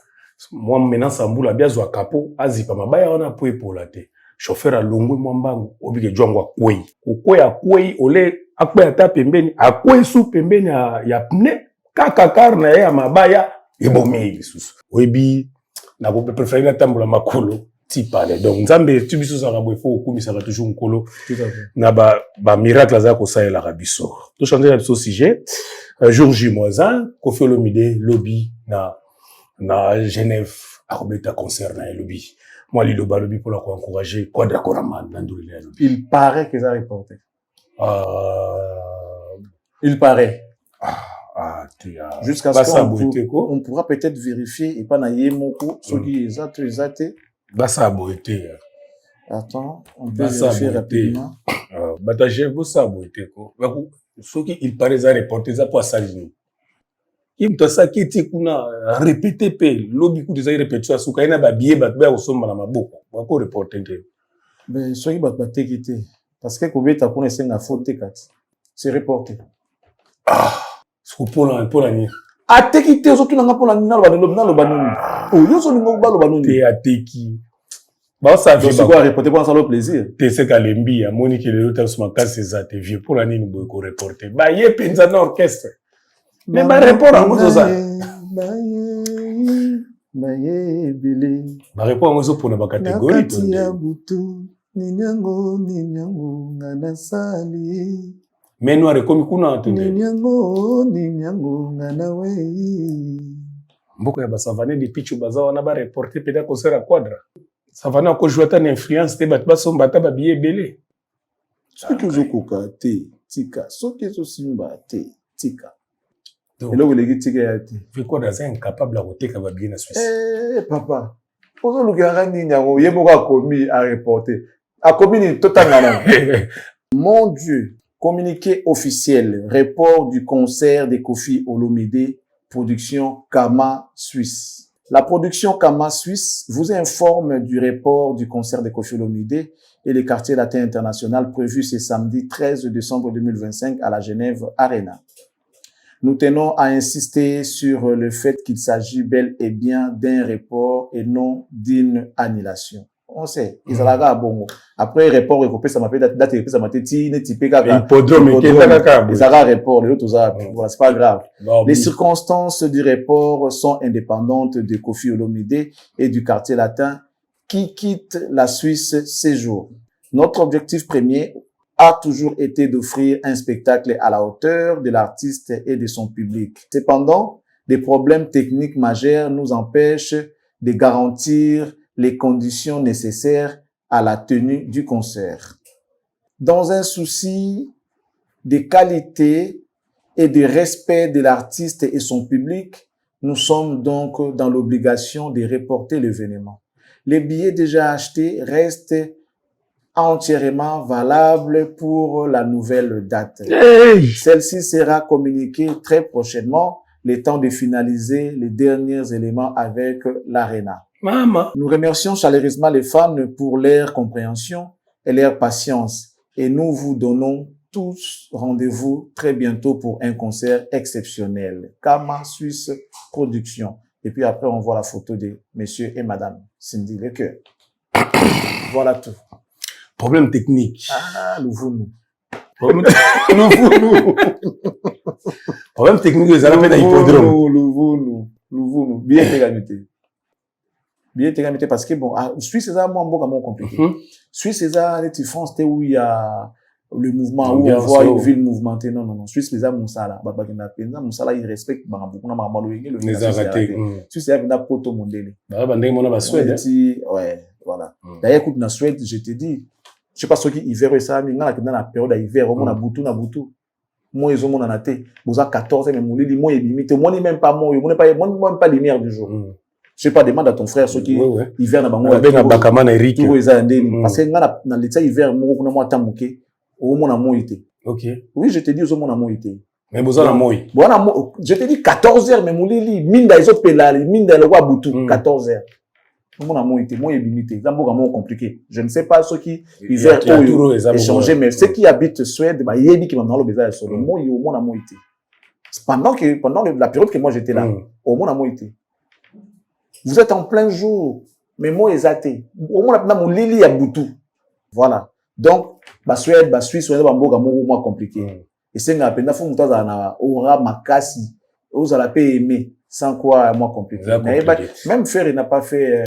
Moi maintenant sambula biazo a capot azipa mabaya wana po epola te. Chauffeur a longwe mwambangu obike jwango akwei. Okwei akwei ole akwei ata pembeni akwei su pembeni ya pne kaka kar na ya mabaya ebomi lisusu. Oyebi na ko préférer na tambola makolo ti pale. Donc nzambe tu biso za rabo faut okumisa ba toujours nkolo. Tout à fait. Na ba miracle za ko sa la rabiso. To changer la sujet. Jour J moisin Koffi Olomide lobby na Genève arobeta concert na lobby. Moi li lobby pour la encourager Quadra Koraman na ndoli lobby. Il paraît que ça reporté. Il paraît. Jusqu'à ce qu'on pourra peut-être vérifier et pas na yemoko ceux qui exact. Basa boité. Attends, on peut vérifier rapidement. Bataje bosa boité ko. Ceux qui il paraît ça reporter ça pour salino. Il me ça qui ti kuna répéter pe lobby ku des répétition suka ina ba bié ba ba osomba na maboko. Ba ko reporter te. Mais ceux qui ba tekité parce que kobeta kuna senga faute kati. C'est reporté. Pour la nuit. Atekité surtout na pour la nuit na lo banoni. Oh yo so ningo ba lo banoni. Te ateki. Ba ça vie ba ko reporter pour ça le plaisir. Te se kalembi ya moni ke le autre sur ma case ça te vieux pour la nuit bo ko reporter. Ba ye penza na orchestre. Mais ba report en mozo ça. Ba ye bele. Ba report en mozo pour na ba catégorie to. Ninyango ngana sali. Mais nous rekomi kuna atende. Ninyango ngana wei. Mboko ya basavane de pichu baza wana ba reporter peda concert à Quadra. Savane ko jouer ta influence te bat basomba ta ba bié belé. Ce que je koka te tika, ce que je simba te tika. Et là, vous avez dit que Fait quoi dans un incapable à voter qui va bien à Suisse. eh, papa. Pour le gars, il y a commis à reporter. À commis, totalement. Mon Dieu. Communiqué officiel. Report du concert de Koffi Olomide. Production Kama Suisse. La production Kama Suisse vous informe du report du concert de Koffi Olomide et les quartiers latins international prévu ce samedi 13 décembre 2025 à la Genève Arena. Nous tenons à insister sur le fait qu'il s'agit bel et bien d'un report et non d'une annulation. On sait, ils allaient à Bongo. Après, report, report, ça m'appelle date, ça m'a dit, typé, Hippodrome, ils allaient report, les autres, voilà, c'est pas grave. Les circonstances du report sont indépendantes de Koffi Olomide et du quartier latin qui quitte la Suisse ces jours. Notre objectif premier a toujours été d'offrir un spectacle à la hauteur de l'artiste et de son public. Cependant, des problèmes techniques majeurs nous empêchent de garantir les conditions nécessaires à la tenue du concert. Dans un souci de qualité et de respect de l'artiste et son public, nous sommes donc dans l'obligation de reporter l'événement. Les billets déjà achetés restent entièrement valables pour la nouvelle date. Hey! Celle-ci sera communiquée très prochainement, le temps de finaliser les derniers éléments avec l'Arena. Maman. Nous remercions chaleureusement les fans pour leur compréhension et leur patience et nous vous donnons tous rendez-vous très bientôt pour un concert exceptionnel. Kama Suisse Production. Et puis après, on voit la photo de monsieur et madame Cindy Lecoeur. Voilà tout. Problème technique. Ah, nous. Problème technique, ils allaient mettre un hippodrome. Nous. Bien tégamité. Bien tégamité parce que bon, Suisse, c'est ça, moins compliqué. Suisse, c'est ça, les France, où il y a le mouvement, où on voit une ville mouvementée. Non. Suisse, c'est ça, Moussala. Moussala, il respecte, beaucoup, Les arrêtés. Suisse, c'est ça, poto mondele. Ouais, voilà. D'ailleurs, écoute, dans Suède, je te dis, je sais pas ce qui hiver ça, mais dans la période d'hiver, on a boutou. Moi, ils ont mon anaté. Vous avez 14 mais mon lit, moi, il limite. Moi, il même pas moi, il même pas lumière du jour. Je sais pas, demande à ton frère, ceux qui, hiver, na bango, tout, parce que, dans l'état hiver, moi, tamuke, au mon amour été. Ok. Oui, je te dis, au mon amour été. Mais vous avez moi. Je te dis 14 heures, mais mon lit, mine d'ailleurs, pelali, mine d'ailleurs, wa boutou, 14 heures. Mon amour était, moi, il est limité. C'est un peu compliqué. Je ne sais pas ceux qui, hiver, échanger, mais ceux qui habitent Suède, bah, il y a qui m'ont dans le bizarre, sur le mot, il y a mon amour été. Pendant la période que moi j'étais là, au mon amour été. Vous êtes en plein jour, mais moi, exaté. Au moins, mon lili à boutou. Voilà. Donc, Suède, Suisse, Suède, moins compliqué. Et c'est un peu, aura makasi, vous allez pas aimer, sans quoi, moins compliqué. Même faire, il n'a pas fait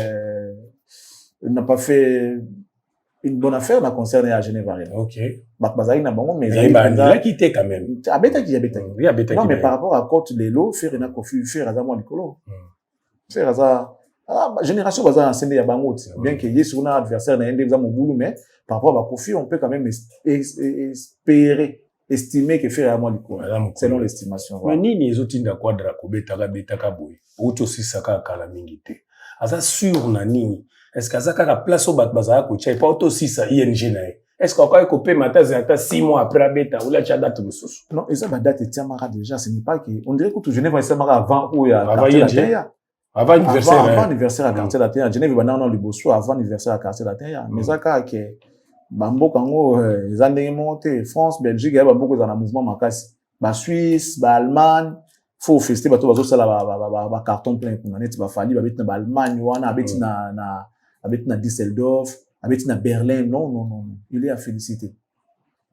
une bonne affaire, n'a concerné à Genève. Ok. Mais il a quitté quand même. Non, mais par rapport à Côte de l'eau, faire, il n'a pas fait, faire, à moi, Nicolo. Faire ça, génération va enseigner à Bangout. Bien qu'il y ait sur un adversaire dans un des boulot, mais par rapport à Koffi, on peut quand même espérer, estimer que faire à moi selon l'estimation. Mais ni les autres n'a quadra beta boy. Auto si saka kala mingite. Asa sûr na nini. Est-ce que ça ka place au bat bazara ko chai pas auto si ça ING na. Est-ce qu'on peut couper matin c'est 6 mois après beta ou la date ressource. Non, et ça ma date est tiamara déjà, ce n'est pas que on dirait que tout Genève va s'amara avant ou il y a avant anniversaire à quartier latin, Genève va dans le Bosso avant anniversaire à quartier latin. Mais ça que Bambo Kango, les années montées, France, Belgique, il y a beaucoup dans le mouvement Makassi. Suisse, Allemagne, faut fester, bateau ça la carton plein pour net, va falloir habiter dans Allemagne, on habite na Düsseldorf, habite na Berlin. Non, il est à féliciter.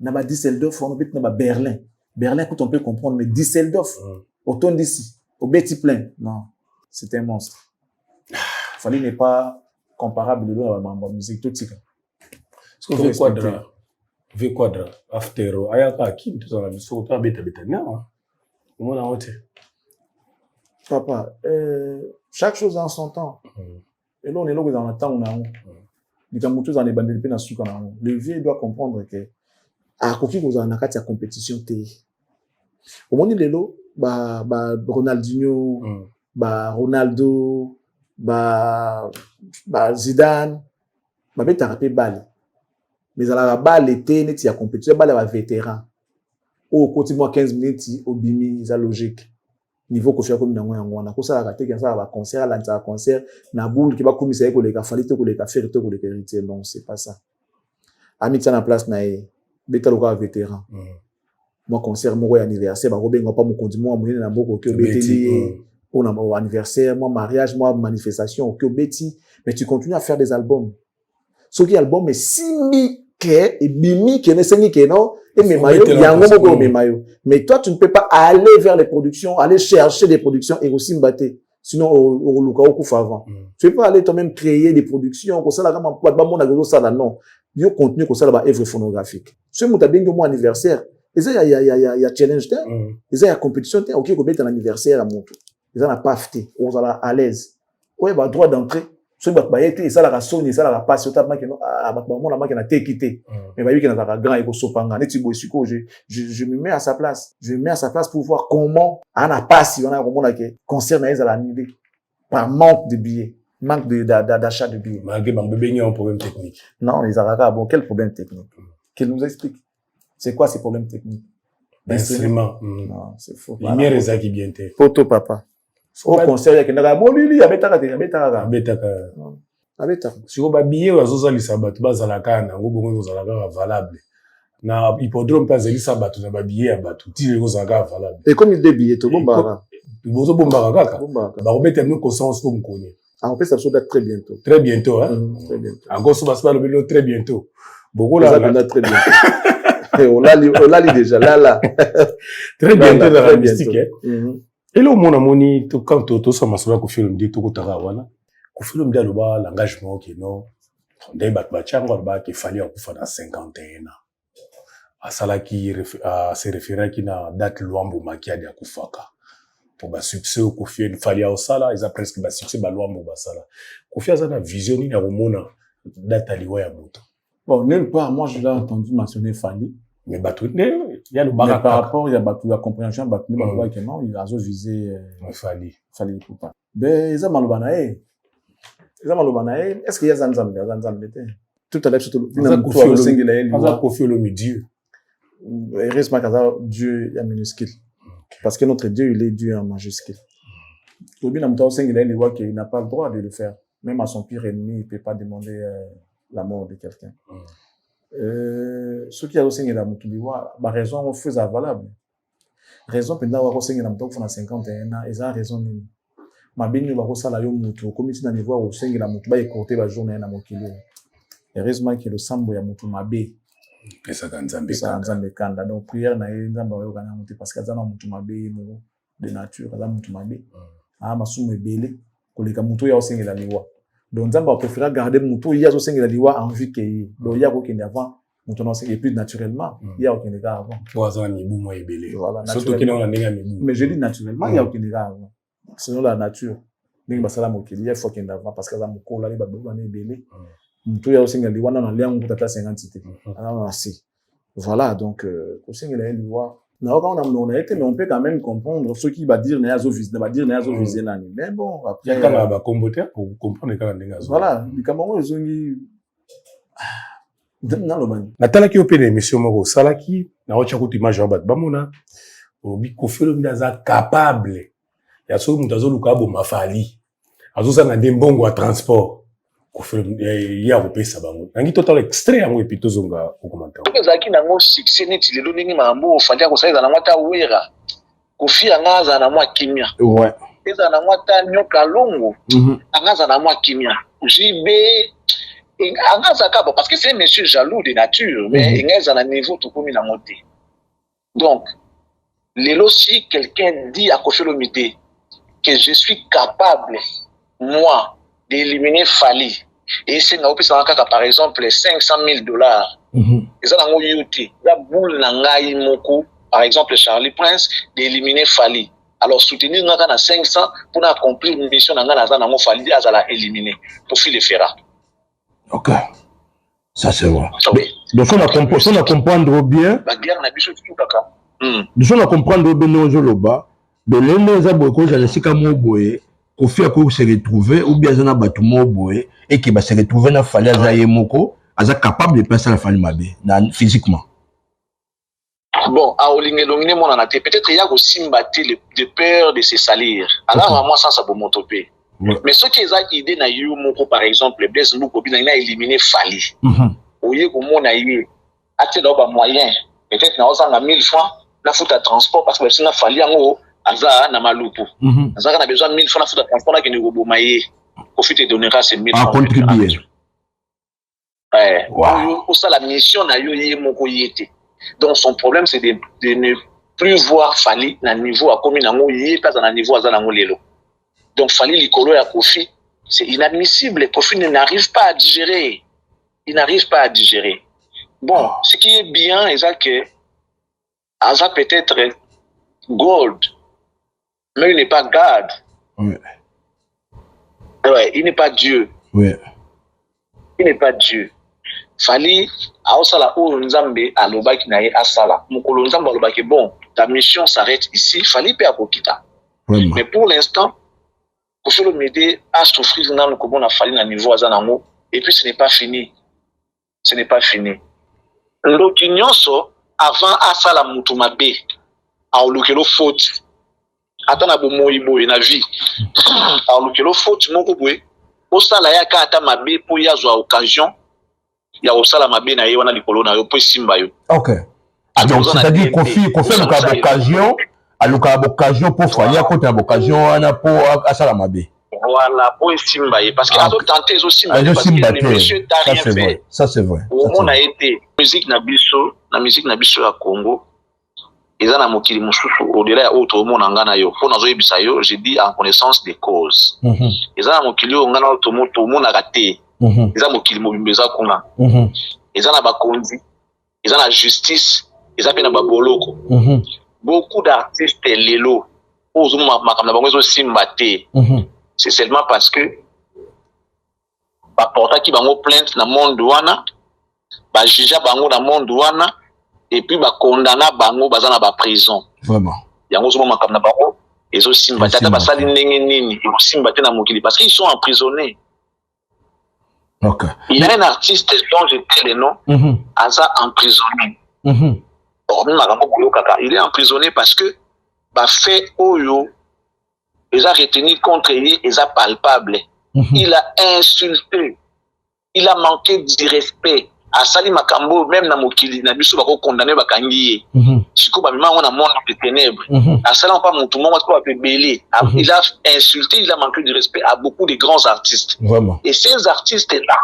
Na Düsseldorf, on habite na Berlin. Berlin, écoute, on peut comprendre, mais Düsseldorf, autant d'ici, au Betty plein, non. C'est un monstre. Fallait n'est pas comparable à la musique tout de suite. Est-ce que V quadra, aftero, ayaka qui tout ça la mission autant beta non. Comment on a honte? Papa, chaque chose en son temps. Et là on est là dans le temps on a on. Les gamoutos dans les bandes de na suka na on. Le vieux doit comprendre que à koki vous en a la compétition té. Au moment de l'élo Ronaldinho, Ronaldo, Zidane, betaka pe balle. Mais à la balle était net ya compétition balle va vétéran. Au côté moi 15 minutes au bimi ça logique. Niveau ko faire comme na ngwana ko ça raté que ça va concert là ça concert na boule qui va commissaire ko le ka fali to ko le ka faire to ko le ka héritier non c'est pas ça. Ami tient en place na beta loka vétéran. Moi concert mon anniversaire ba ko benga pas mon conduit moi moyenne na moko ko beteli pour mon anniversaire moi mariage moi manifestation ko beti mais tu continues à faire des albums. Ce qui album est simi que et bimi que ne sengi que non et mes maillots il y a un moment mes maillots mais toi tu ne peux pas aller vers les productions aller chercher des productions et aussi mbattre sinon au luka au kufa avant tu peux pas aller toi-même créer des productions comme ça là comme pas mon agogo ça là non yo contenu comme ça là œuvre phonographique ce muta bingo mon anniversaire et ça il y a challenge et ça il y a compétition OK ko bet un anniversaire à mon tour ils en a pas fêté on va à l'aise ouais bah droit d'entrée so bat bayete ça la soni ça la passe autant que non bat mon la na te quitté mais ba yiki na ka grand eko sopanga neti boisiko je me mets à sa place pour voir comment on a passé on a comment que concert na la annulé par manque de billets manque d'achat de billets malgré bébé il y a un problème technique non les araka bon quel problème technique qu'il nous explique c'est quoi ces problèmes techniques l'instrument non c'est faux lumière est ça qui bien te photo papa au concert ya kendaka bolili abetaka siko ba billet bazozalisa bato bazalaka nango bongo ozalaka valable na hippodrome mpe azalisa bato na ba billet ya bato ti ozalaka valable et comme il des billets to bombaka bozo bombaka kaka ba robeta nous conscience comme connaît on peut ça date très bientôt hein très bientôt encore so bas le très bientôt beaucoup là très bientôt on l'a déjà là très bientôt dans la mystique et là mon amoni to quand to ça masoba ko film dit to ko taka wana ko film dia loba l'engagement qui non ndai ba chango ba ki fali akufa na 51 ans asala ki se référer qui na date Luambo Makiadi akufaka pour ba succès ko fie fali au sala ils a presque ba succès ba Luambo ba sala ko fie ça na vision ni na romona date aliwa ya moto bon nulle part moi je l'ai entendu mentionner Fali mais batou il y a le par rapport il y a batou la compréhension batou ba voit que non il a visé Fali pour pas ben ils a malobana est-ce qu'il y a zanzam tout à l'heure surtout Kofi Olomide Dieu heureusement que Dieu est minuscule parce que notre Dieu il est Dieu en majuscule Tobi na mutao sengila il voit qu'il n'a pas le droit de le faire même à son pire ennemi il peut pas demander la mort de quelqu'un ce qui a aussi la mutubiwa ba raison fait valable raison pendant wa kosenga na mutao fona 51 ans et ça raison nini mabini ba kosala yo mutu comme si na niveau au senga la mutu ba écourter ba journée na mokili heureusement que le sambo ya mutu mabe pesa kanzambe kanda donc prière na nzamba wa kana mutu parce que azana mutu mabe mo de nature azana mutu mabe masumu ebele koleka mutu ya osenga la liwa donc nzamba préfère garder mutu ya zo senga la liwa en vie que donc ya ko kende avant mutu na senga et plus naturellement ya ko kende avant wazana ni bumo ebele voilà surtout kina on ndinga mibu mais je dis naturellement ya ko kende avant selon la nature ndinga basala mokili ya faut kende avant parce que za mukola ba baba na ebele mutu ya osenga liwa na liangu tata 50 cité alors si voilà donc osenga la liwa na on a été mais on peut quand même comprendre ce qui va dire nazo viser nani mais bon après quand va comboter pour comprendre quand ndinga voilà bikamamo ezongi natala ki opene émission moko salaki na ocha kuti image ba bamona obi Kofi Olomide za capable ya so mutu azoluka bo mafali azosanga ndembongo wa transport ya kopesa bango nangi total extrait yango epi tozonga kokomanta ezalaki nango succès neti lelo ndenge mambo ofandi akosala na mwata wera Kofi angaza na mwa kimia ouais eza na mwata nyoka longo angaza na mwa kimia jibe angaza kabo parce que c'est un monsieur jaloux de nature mais angaza na niveau tout comme na moté donc lelo si quelqu'un dit à Kofi Olomide que je suis capable moi d'éliminer Fali et c'est na opesa kaka par exemple $500,000 et ça nango yuti la boule na ngai moko par exemple Charlie Prince d'éliminer Fali alors soutenir ngaka na 500 pour accomplir une mission na ngana za nango Fali azala éliminer pour filer fera ok ça c'est vrai oui donc on a comprendre bien la guerre na biso tout kaka on a comprendre bien nos joloba Belele za boye ko jala sika mo boye Kofi a se retrouver ou bien zana batu mo boye et qui va se retrouver na Fally aza yemoko aza capable de passer la Fally mabe physiquement. Bon, à Olingé mon anaté peut-être il y a aussi mbatté de peur de se salir. Alors vraiment ça peut m'entopé. Mais ce qui est ça idée na yo moko par exemple Blaise Mbuko bina ina éliminer Fally. Oye ko mona yé até do ba moyen peut-être na osanga 1000 francs la faute à transport parce que sinon Fally yango aza na malupu. Aza na besoin de 1000 francs la faute à transport là que ne go maye. Kofi te donnera ces 1000 francs. À contribuer. Pour ça la mission na yo yé moko yété. Donc son problème c'est de ne plus voir Fally na niveau à commune nango yé pas na niveau aza nango lelo. Donc Fally likolo ya Kofi, c'est inadmissible. Kofi n'arrive pas à digérer. Il n'arrive pas à digérer. Bon, ce qui est bien, c'est que Aza peut-être gold, mais il n'est pas God. Ouais, il n'est pas Dieu. Oui. Il n'est pas Dieu. Fally, aosala o nzambe alobaki na ye asala. Mokolo nzambe alobaki bon, ta mission s'arrête ici. Fally peut akokita. Mais pour l'instant, Kofi Olomide a souffrir dans le comment on a fallu à niveau azanango et puis ce n'est pas fini. Ce n'est pas fini. L'opinion so avant asala mutu mabe a olukelo faute. Atana bo moyibo na vie. A olukelo faute moko boye. Osala ya ka ata mabe po ya zo occasion ya osala mabe na ye wana likolo na yo po simba yo. OK. Donc c'est-à-dire Kofi a l'occasion à l'occasion pour Fally à côté à l'occasion ana pour asala mabe. Voilà, pour simba parce que a tenté aussi parce que le monsieur t'a rien fait. Ça c'est vrai. On a été musique na biso à Congo. Ils en a mokili mususu au-delà ya autre monde ngana yo. Pour nazo yebisa yo, j'ai dit en connaissance des causes. Ils en a mokili ngana autre monde na raté. Ils en mokili mobimbeza kuna. Ils en a bakonzi. Ils en a justice. Ils en a baboloko. Beaucoup d'artistes lelo c'est seulement parce que porta qui bango plainte na monde wana ba juge bango na monde wana et puis ba condamna bango bazana ba prison vraiment yango zo makamna bango ezo simba tata basali ndenge nini ezo simba te na mokili parce qu'ils sont emprisonnés. OK. Il y a un artiste dont j'ai dit le nom Aza emprisonné. Il est emprisonné parce que bah fait oyo ils a retenu contre lui, ils a palpable. Il a insulté, il a manqué d'irrespect. À Sali Makambo, même na mokili na biso bako condamné bakangiye. Siko ba mima on monde de ténèbres. À Sali on pas mon tout le monde va pas belé. Il a insulté, il a manqué de respect à beaucoup de grands artistes. Vraiment. Et ces artistes là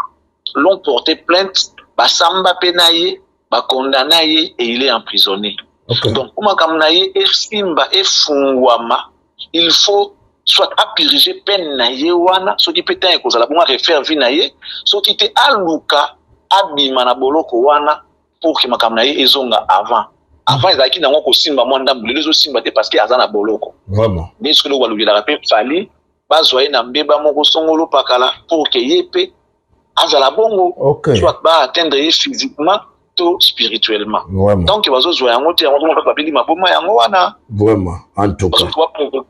l'ont porté plainte, ba samba penaye, ba condamné et il est emprisonné. Okay. Donc comment kamnaye et simba et fungwama, il faut soit apiriger peine na ye wana, so qui peut être cause la bon refaire vie na ye, so qui te aluka abima na boloko wana pour que makamnaye ezonga avant. Avant ils aki nango ko simba mwanda mbule zo simba te parce que azana boloko. Vraiment. Mais ce que le walu la rappel Fally bazoye na mbeba moko songolo pakala pour que yepe azala bongo. Okay. Soit ba atteindre physiquement spirituellement. Vraiment. Donc, il va se jouer en mode, vraiment, en tout cas.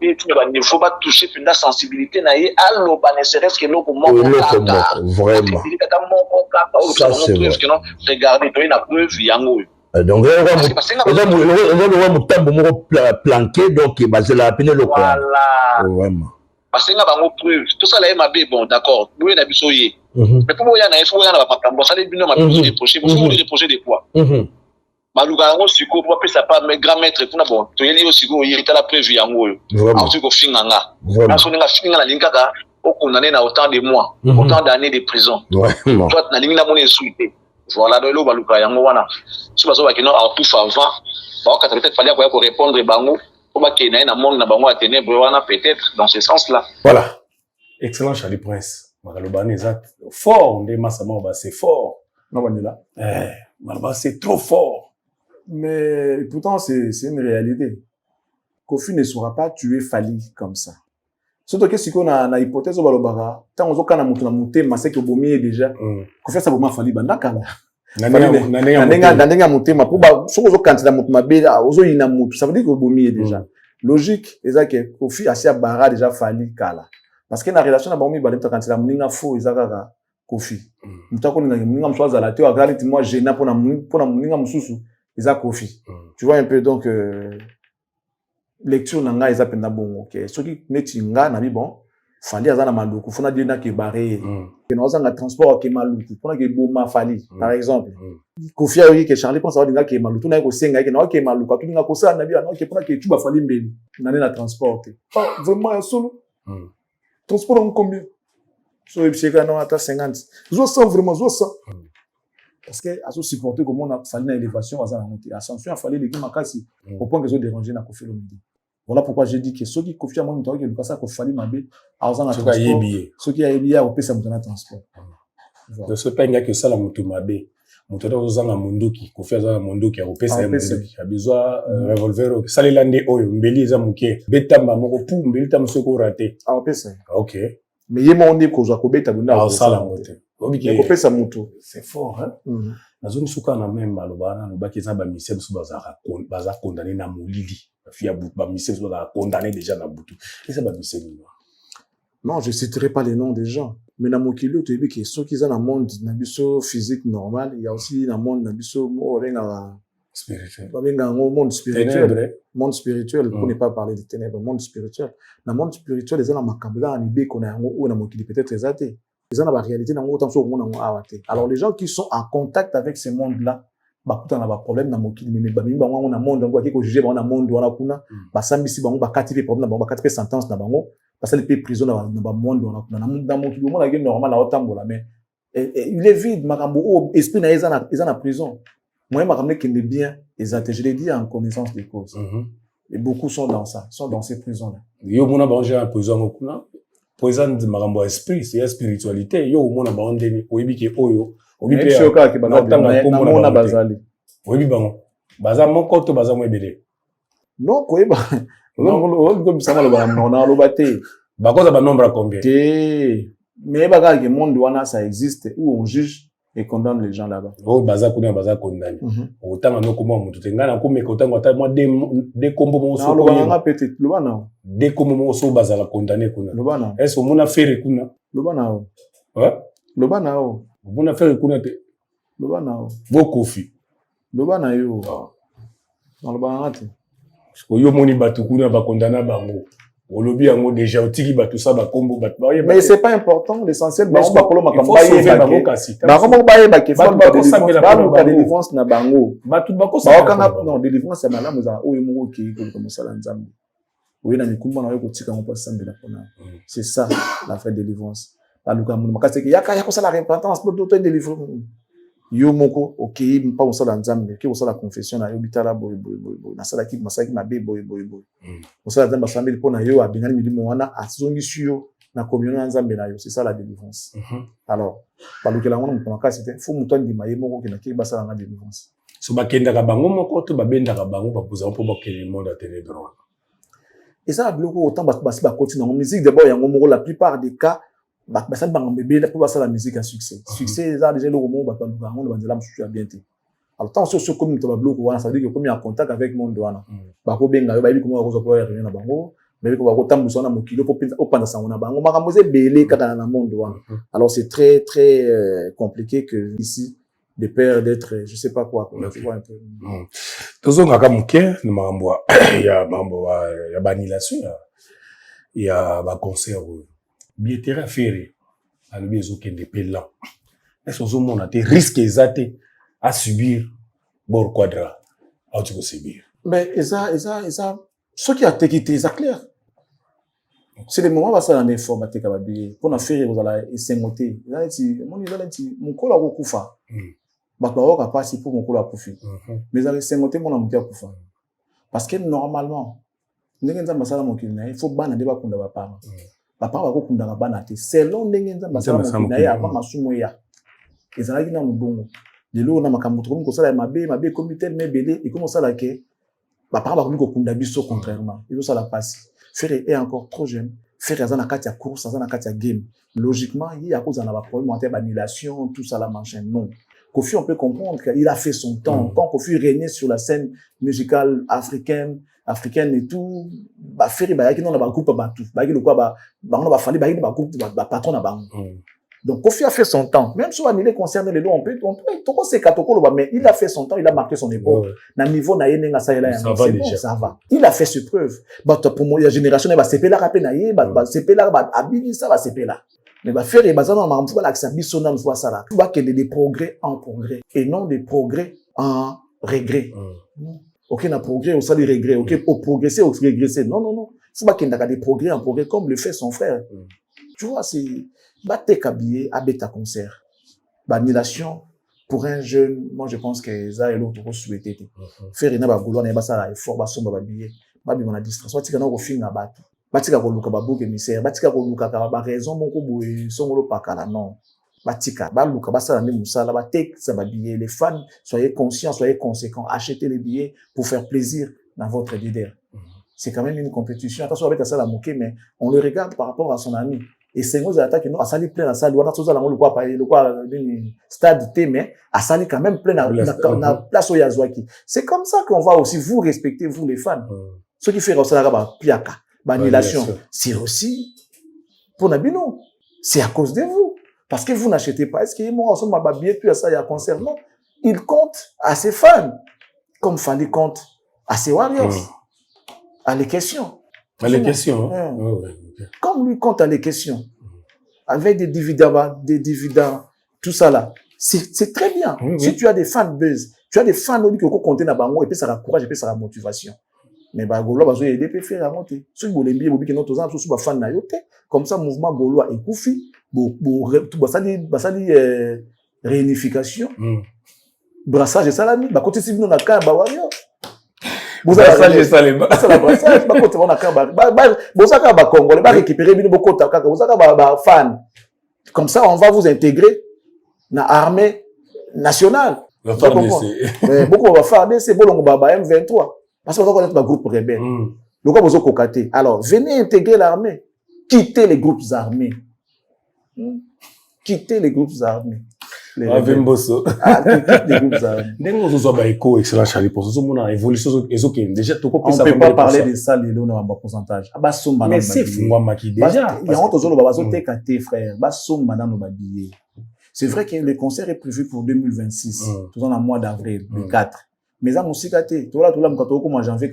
Il faut pas toucher la sensibilité, ne serait-ce que nous, vraiment. Ça, c'est vrai. Regardez, la preuve, donc, on va planquer, donc, il va se la peine le voilà. Vraiment. Parce que nous avons preuve. Tout ça, là, bon, d'accord. Nous, on a vu mais pour moi, il faut ça les bino m'a reproché, reprocher des poids. Maluka ngo siko pour pas ça pas mes grand maître pour na bon. To yeli osiko il est à la preuve yango. En tout cas finganga. Na so ninga finga na linga ka o condamné na autant de mois, autant d'années de prison. Toi na linga mon insulté. Voilà donc lo baluka yango wana. Si bazo ba kino a tout avant, ba ka peut-être fallait pour répondre bango pour ba kena na monde na bango a ténèbres wana peut-être dans ce sens-là. Voilà. Excellent Charlie Prince. Fort, c'est fort. Non, Manila. C'est trop fort. Mais pourtant, c'est une réalité. Kofi ne sera pas tuer Fally comme ça. Surtout que si on a une hypothèse au Balobara, tant on a monté, mais c'est que Bomi déjà. Kofi ça Bomi Fally bandaka. Nanenga monté, mais pour ba, si on a candidat monté, mais ozo ina monté, ça veut dire que Bomi est déjà. logique eza que Kofi asi bara déjà fali kala parce que na relation na bango mibale quand la muninga fo eza kaka Kofi mutako ninga muninga mswaza la teo agali moi gênant pour na muninga mususu eza Kofi tu vois un peu donc lecture nanga eza penda bongo OK soki neti nga na bi bon fali azana maluku fona dina ke baré que nous avons un transport qui est maluku fona ke boma fali par exemple Kofi a eu que Charlie pense avoir dinga ke maluku na ko senga ke na ke maluku tu dinga ko sa na bi na ke fona ke tu ba fali mbeli na na transport vraiment solo transport en combien so ebiseka na ata 50 zo 100 vraiment zo 100 parce que à se supporter comment on a fallu une élévation à la montée ascension a fallu les qui makasi au point que zo déranger na Kofi Olomide. Voilà pourquoi j'ai dit que ceux qui confient à moi, que le ça qu'on fallait m'aber, à aux transport. Ceux qui a ébié au pèse à mon transport. De ce pas que ça la moto m'aber. Moto dans aux ans mondo qui confie à mondo qui a au pèse à mondo qui a besoin revolver. Ça les landé oyo mbeli za muke. Beta mamo pou mbeli tam se ko raté. Ah au pèse. OK. Mais yema on dit ko za ko beta bunda. Ah ça la moto. Obi ko pèse à moto. C'est fort hein. Na zone suka na même malobana no ba ki za ba misem su baza condamné na molili. Condamné déjà dans Boutou. Et ça va non, je ne citerai pas les noms des gens. Mais dans mon kilo, tu dis que ceux qui sont dans le monde physique normal, il y a aussi dans le monde spirituel. Monde spirituel. Monde spirituel, pour ne pas parler de ténèbres, monde spirituel. Dans le monde spirituel, les gens dans ma qu'on a mon kilo peut-être exalté. Les gens dans la réalité, alors les gens qui sont en contact avec ces mondes-là, bakuta na ba problème na mokili mais bango on a monde ngo ko juger bango na monde wana kuna ba sambisi bango ba katipe problème na bango ba katipe sentence na bango parce que les prison na ba monde wana kuna na mokili mo na normal na otambola mais il est vide makambo o esprit na eza na prison moi makambo qui est bien exact je l'ai dit en connaissance des causes et beaucoup sont dans ça sont dans ces prisons là yo mona ba en prison kuna prison de makambo esprit c'est spiritualité yo mona ba ndeni oyibi ke oyo obi pe choka ke na bazali obi bango baza moko to baza mo ebele non koyeba non ko bisama lo ba na lo baté bakoza ba nombre combien mais baga ke monde wana ça existe où on juge et condamne les gens là-bas oh baza kuna baza condamné otanga no komwa mutu tengana ko meka otanga ata moi de kombo mo so ko nga peut-être lo bana de kombo mo so baza la condamné kuna lo bana est-ce mona faire kuna lo bana hein lo bana Vous faire kuna te. Le bana. Vos Kofi. Le bana yo. Dans le bana te. Ko yo moni batu kuna ba condamna bango. Olobi yango déjà otiki batu ça ba kombo batu. Mais c'est pas important, l'essentiel ba kolo makamba bango kasi. Ba kombo ba ba ke fa délivrance na bango. Batu ba ko sa. Non, délivrance c'est malamu za oyo moko ki ko comme ça la nzambe. Oui na mikumba na yo ko tika ngo pa sambela pona. C'est ça la vraie délivrance. Aluka mun makase ke yaka yako sala repentance pour d'autres délivrer yo moko OK pas on sala nzambe ke on sala confession na yo bitala boy na sala ki masaki na be boy on sala nzambe sambeli pona yo abingani milimo wana azongi suyo na communion nzambe na yo c'est ça la délivrance alors baluka la ngona makase te faut muto ndima ye moko ke na ki basala na délivrance so bakenda ka bango moko to babenda ka bango ba poza po bakele monde à télé droit et ça bloko autant basi ba continue en musique d'abord yango moko la plupart des cas ça va bébé là pour ça la musique à succès succès ça déjà le roman va pas on va dire là je suis bien té alors tant sur ce comme tu vas bloquer wana ça veut dire que comme il y a contact avec monde wana ba ko benga ba bi comment on va rien na bango mais ko ba ko tambuso na mokilo pour opanda sango na bango makamboze belé kaka na monde wana alors c'est très très compliqué que ici de peur d'être je sais pas quoi tu vois un peu tozonga ka muke na makambo ya mambo ya banilation ya ba concert billetterie à faire à le besoin qu'un des pélants est-ce que on a des risques exacts à subir bord quadra à tu peux subir mais ça ce qui a été quitté c'est clair c'est le moment où ça en informatique à billet pour na faire vous allez essengoter là ti mon il là ti mon kola ko kufa ba ko ka passer pour mon kola kufi mais ça essengoter mon amukia kufa parce que normalement ndengenza masala mokina il faut bana de ba kunda ba parents papa wa ko kunda ka bana te selon ndengenza masala mokina ya pa masumo ya ezalaki na mbongo lelo na makambo to ko sala mabe comité mais belé et comment ça là que papa va ko kunda biso contrairement il faut ça la passe faire est encore trop jeune faire ça na kati ya course ça na kati ya game logiquement il y a cause na ba problème en termes d'annulation tout ça la machin non Kofi, on peut comprendre qu'il a fait son temps. Quand Kofi régnait sur la scène musicale africaine et tout, bah, Ferry, bah, il y a un groupe, bah, tout. Bah, il y a quoi, bah, fallait, bah, il y a un groupe, bah, patron, bah, donc, Kofi a fait son temps. Même si on est concerné les lois, on peut, mais il a fait son temps, il a marqué son époque. Na niveau, na yenga, ça va. Il a fait ses preuves. Bah, pour moi, la génération, bah, c'est là, rapé, bah, c'est là, bah, habili, ça va, c'est là. Mais bah, faire, bah, ça, on va l'accepter, sonam, soit ça là. Tu vois qu'il y a des progrès en progrès. Et non des progrès en regret. Ok, na progrès, on sait des regrets. Ok, au progresser, au régresser. Non. Faut pas qu'il y ait des progrès en progrès, comme le fait son frère. Tu vois, c'est, bah, t'es habillé, à bêta concert. Bah, annulation pour un jeune, moi, je pense que ça et l'autre, souhaité. Faire une bagoulou, on est ça là, effort, bah, sombre, bah, billet. Bah, on a distraction. Tu connais, au film, à battre. Bah, tu connais, au babou, émissaire. Bah, tu connais, bah, raison, mon coup, son gros pacala, non. Bah, tika, bah, luka, bah, ça, la même ça, là, bah, take, ça, bah, billet. Les fans, soyez conscients, soyez conséquents. Achetez les billets pour faire plaisir dans votre leader. C'est quand même une compétition. Attention, avec ça, la moquer, mais on le regarde par rapport à son ami. Et c'est nous attaques nous à sali plein la salle on a tout ça le quoi stade T mais à sali quand même plein la place au Yazouaki. C'est comme ça qu'on va aussi vous respecter vous les fans. Ce qui fait aussi la piaka annulation c'est aussi pour Nabino. C'est à cause de vous parce que vous n'achetez pas. Est-ce qu'il moi ensemble ma billet puis à ça il y a concert non. Il compte à ses fans comme Fali compte à ses warriors. À les questions. À les questions. Comme lui compte à les questions, avec des dividendes, tout ça là, c'est très bien. Si tu as des fans buzz, tu as des fans qui ont compté dans bango et puis ça la courage et puis ça la motivation. Mais bah golo bazo aider peut faire monter. Ceux qui les bobi que notre gens sous ba fan na yote, comme ça mouvement golo et koufi, tout basali réunification. Brassage et salami, bah côté civil on a quand ba warrior. Brassage et salami. Ça la brassage, bah côté on a quand ba congolais, ba récupérer bino boko ta kaka, ba fan. Comme ça on va vous intégrer dans l'armée nationale. La FARDC. Beaucoup va faire c'est bon ba M23. Parce qu'on va connaître le groupe rebelle. Le quoi vous cocaté. Alors, venez intégrer l'armée. Quittez les groupes armés. Quittez les groupes armés. Quittez les groupes armés. Excellent, Charlie. Pour ce moment, évolution, on ne peut pas parler de ça, les lots, dans le pourcentage. Mais c'est fou, moi, qui déjà. Il y a un autre frère. C'est vrai que le concert est prévu pour 2026. Tout dans le mois d'avril, le 4. Mais ça, mon cicaté, tout là, comme en janvier,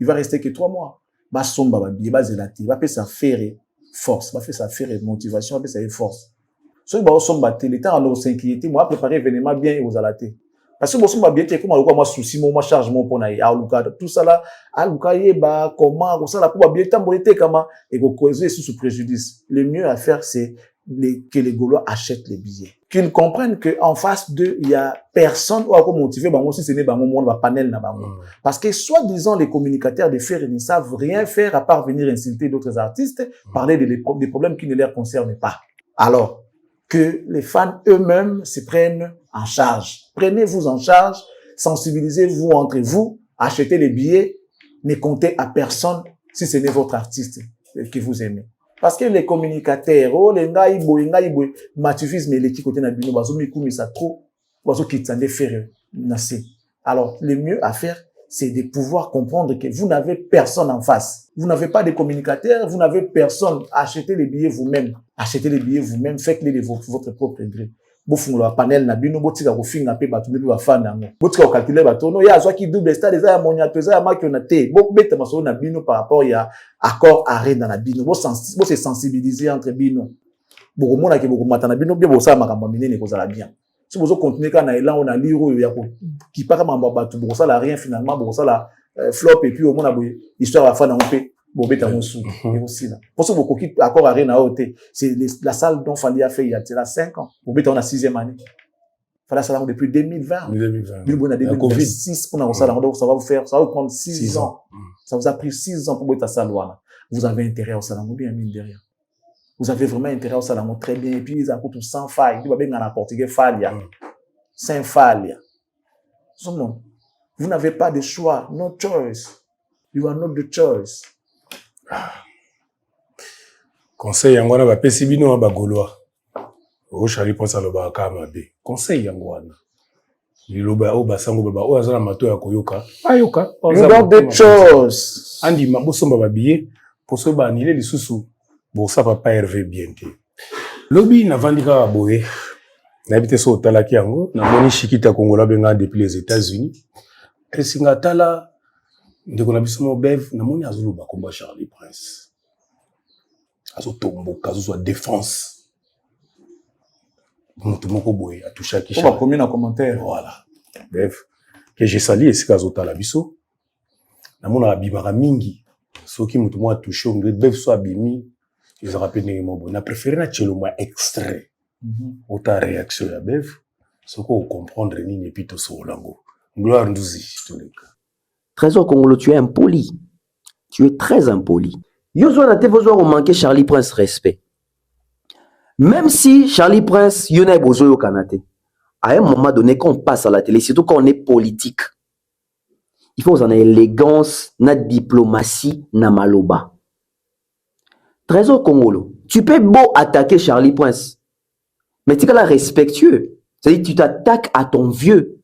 il va rester que 3 mois. Bah, somba, bah, billet, bah, zélati, va faire ça faire force, va faire ça faire motivation, va faire ça force. Ce qui va somba, les temps, on s'inquiéter, moi, préparer événement bien et aux alatés. Parce que, moi, somba, bien, comme, moi, souci, moi, charge, mon pona, tout ça là, bah, comment, ça là, pour bien, tant, comment, et qu'on cause sous préjudice. Le mieux à faire, c'est que les Gaulois achètent les billets. Qu'ils comprennent qu'en face d'eux, il y a personne ou à quoi motiver, bah, aussi, c'est né, bah, mon panel, bah, parce que, soi-disant, les communicateurs de faire, ils ne savent rien faire à part venir insulter d'autres artistes, parler des problèmes qui ne les concernent pas. Alors, que les fans eux-mêmes se prennent en charge. Prenez-vous en charge, sensibilisez-vous entre vous, achetez les billets, ne comptez à personne si ce n'est votre artiste que vous aimez. Parce que les communicateurs, oh, les ngaïboy, matufisme et les qui côté nabino, bazo mikumi ça trop, bazo kitande faire nasser. Alors, le mieux à faire, c'est de pouvoir comprendre que vous n'avez personne en face. Vous n'avez pas de communicateurs, vous n'avez personne. Achetez les billets vous-même. Achetez les billets vous-même, faites-les de votre propre gré. Bofungo panel na bino botika ko finga pe batu ba fan nango botika ko calculer bato no ya zo ki double star eza ya monya peza ya maki na te bo beta maso na bino par rapport ya accord arrêt na bino bo se sensibiliser entre bino bo mona ke bo mata na bino bien bo sa makambo minene ko zala bien si vous continuez kana elan on a liro ya ko ki pa kama bato bo ça la rien finalement bo ça la flop et puis au mona bo histoire à fan pe bon beta monsu et aussi là pour ça beaucoup qui accord à rien à hauteur c'est la salle dont Fali a fait il y a 5 ans pour beta on a 6e année Fali ça depuis 2020 on a 2026 pour la salle donc ça va vous faire ça va vous prendre 6 ans ça vous a pris 6 ans pour beta salle là vous avez intérêt au salon bien mine derrière vous avez vraiment intérêt au salon très bien et puis ils ont tout sans faille tu vas bien en portugais falia sans falia vous n'avez pas de choix no choice you are not the choice. Conseil yango na ba pesi bino ba Gaulois. Oh, Charlie Prince aloba kama be. Conseil yango wana. Liloba o basango baba o azala mato ya koyoka. Ayoka. You got the choice. Andi mabosomba babiye pour so ba anile lisusu. Bon ça papa Hervé bien te. Lobi na vandika boye. Na habité so talaki yango na moni shikita kongola benga depuis les États-Unis. Esinga tala ndeko na biso mo bev na moni azuluba komba Charlie Prince. Azo tombo kazo soit défense. Mutu moko boye a touché qui On va communiquer en commentaire. Voilà. Bref, que j'ai sali et c'est kazo tala biso. Na mona abibara mingi. Soki mutu mo a touché on bev so abimi. Ils rappellent némo bon. Na préféré na tchelo moi extrait. Autant réaction ya bev. Soko comprendre ni nepito so lango. Gloire ndouzi tous les cas. Trésor Congolo, tu es impoli. Tu es très impoli. Yozo na te besoin de manquer Charlie Prince respect. Même si Charlie Prince, yona bozo yo kanate. À un moment donné, quand on passe à la télé, surtout quand on est politique, il faut en élégance, na diplomatie, na maloba. Trésor Congolo, tu peux beau attaquer Charlie Prince, mais tu es là respectueux. C'est-à-dire tu t'attaques à ton vieux.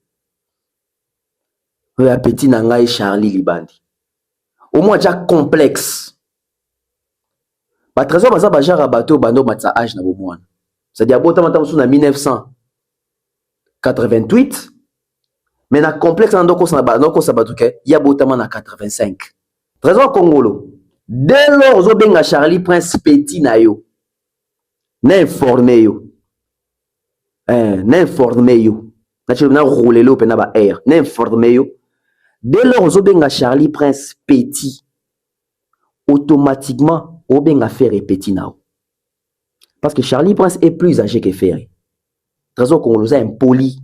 Petit nanga et Charlie Libandi. Au moins, déjà complexe. Ba trésor baza ba jara bateau bando matsa âge na bomwana. C'est-à-dire bota mata musu na 1988 mais na complexe ndoko sa ba ndoko sa batuke ya bota na 85. Trésor Congolo. Dès lors zo benga Charlie Prince petit na yo. N'informer yo. N'informer yo. Na tu na rouler lo pe na ba air. N'informer yo. Dès lors zo benga Charlie Prince petit automatiquement au benga Ferré petit nao. Parce que Charlie Prince est plus âgé que Ferré. Trésor Congolo est impoli.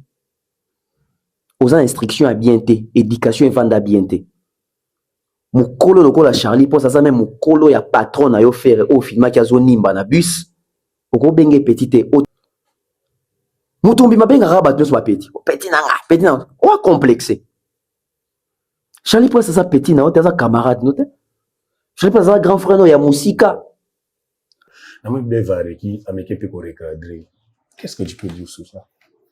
Aux instructions à bien té, éducation et vendre à bien té. Mukolo lokola Charlie Prince ça même mukolo ya patron na yo Ferré au film ki azo nimba na bus. Oko benga petit té. Mutumbi mabenga raba tous ba petit. Petit nanga, o complexé. Charlie Prince ça petit na o ça camarade note. Je ne sais pas, grand frère, il y a Moussika. Qu'est-ce que tu peux dire sur ça?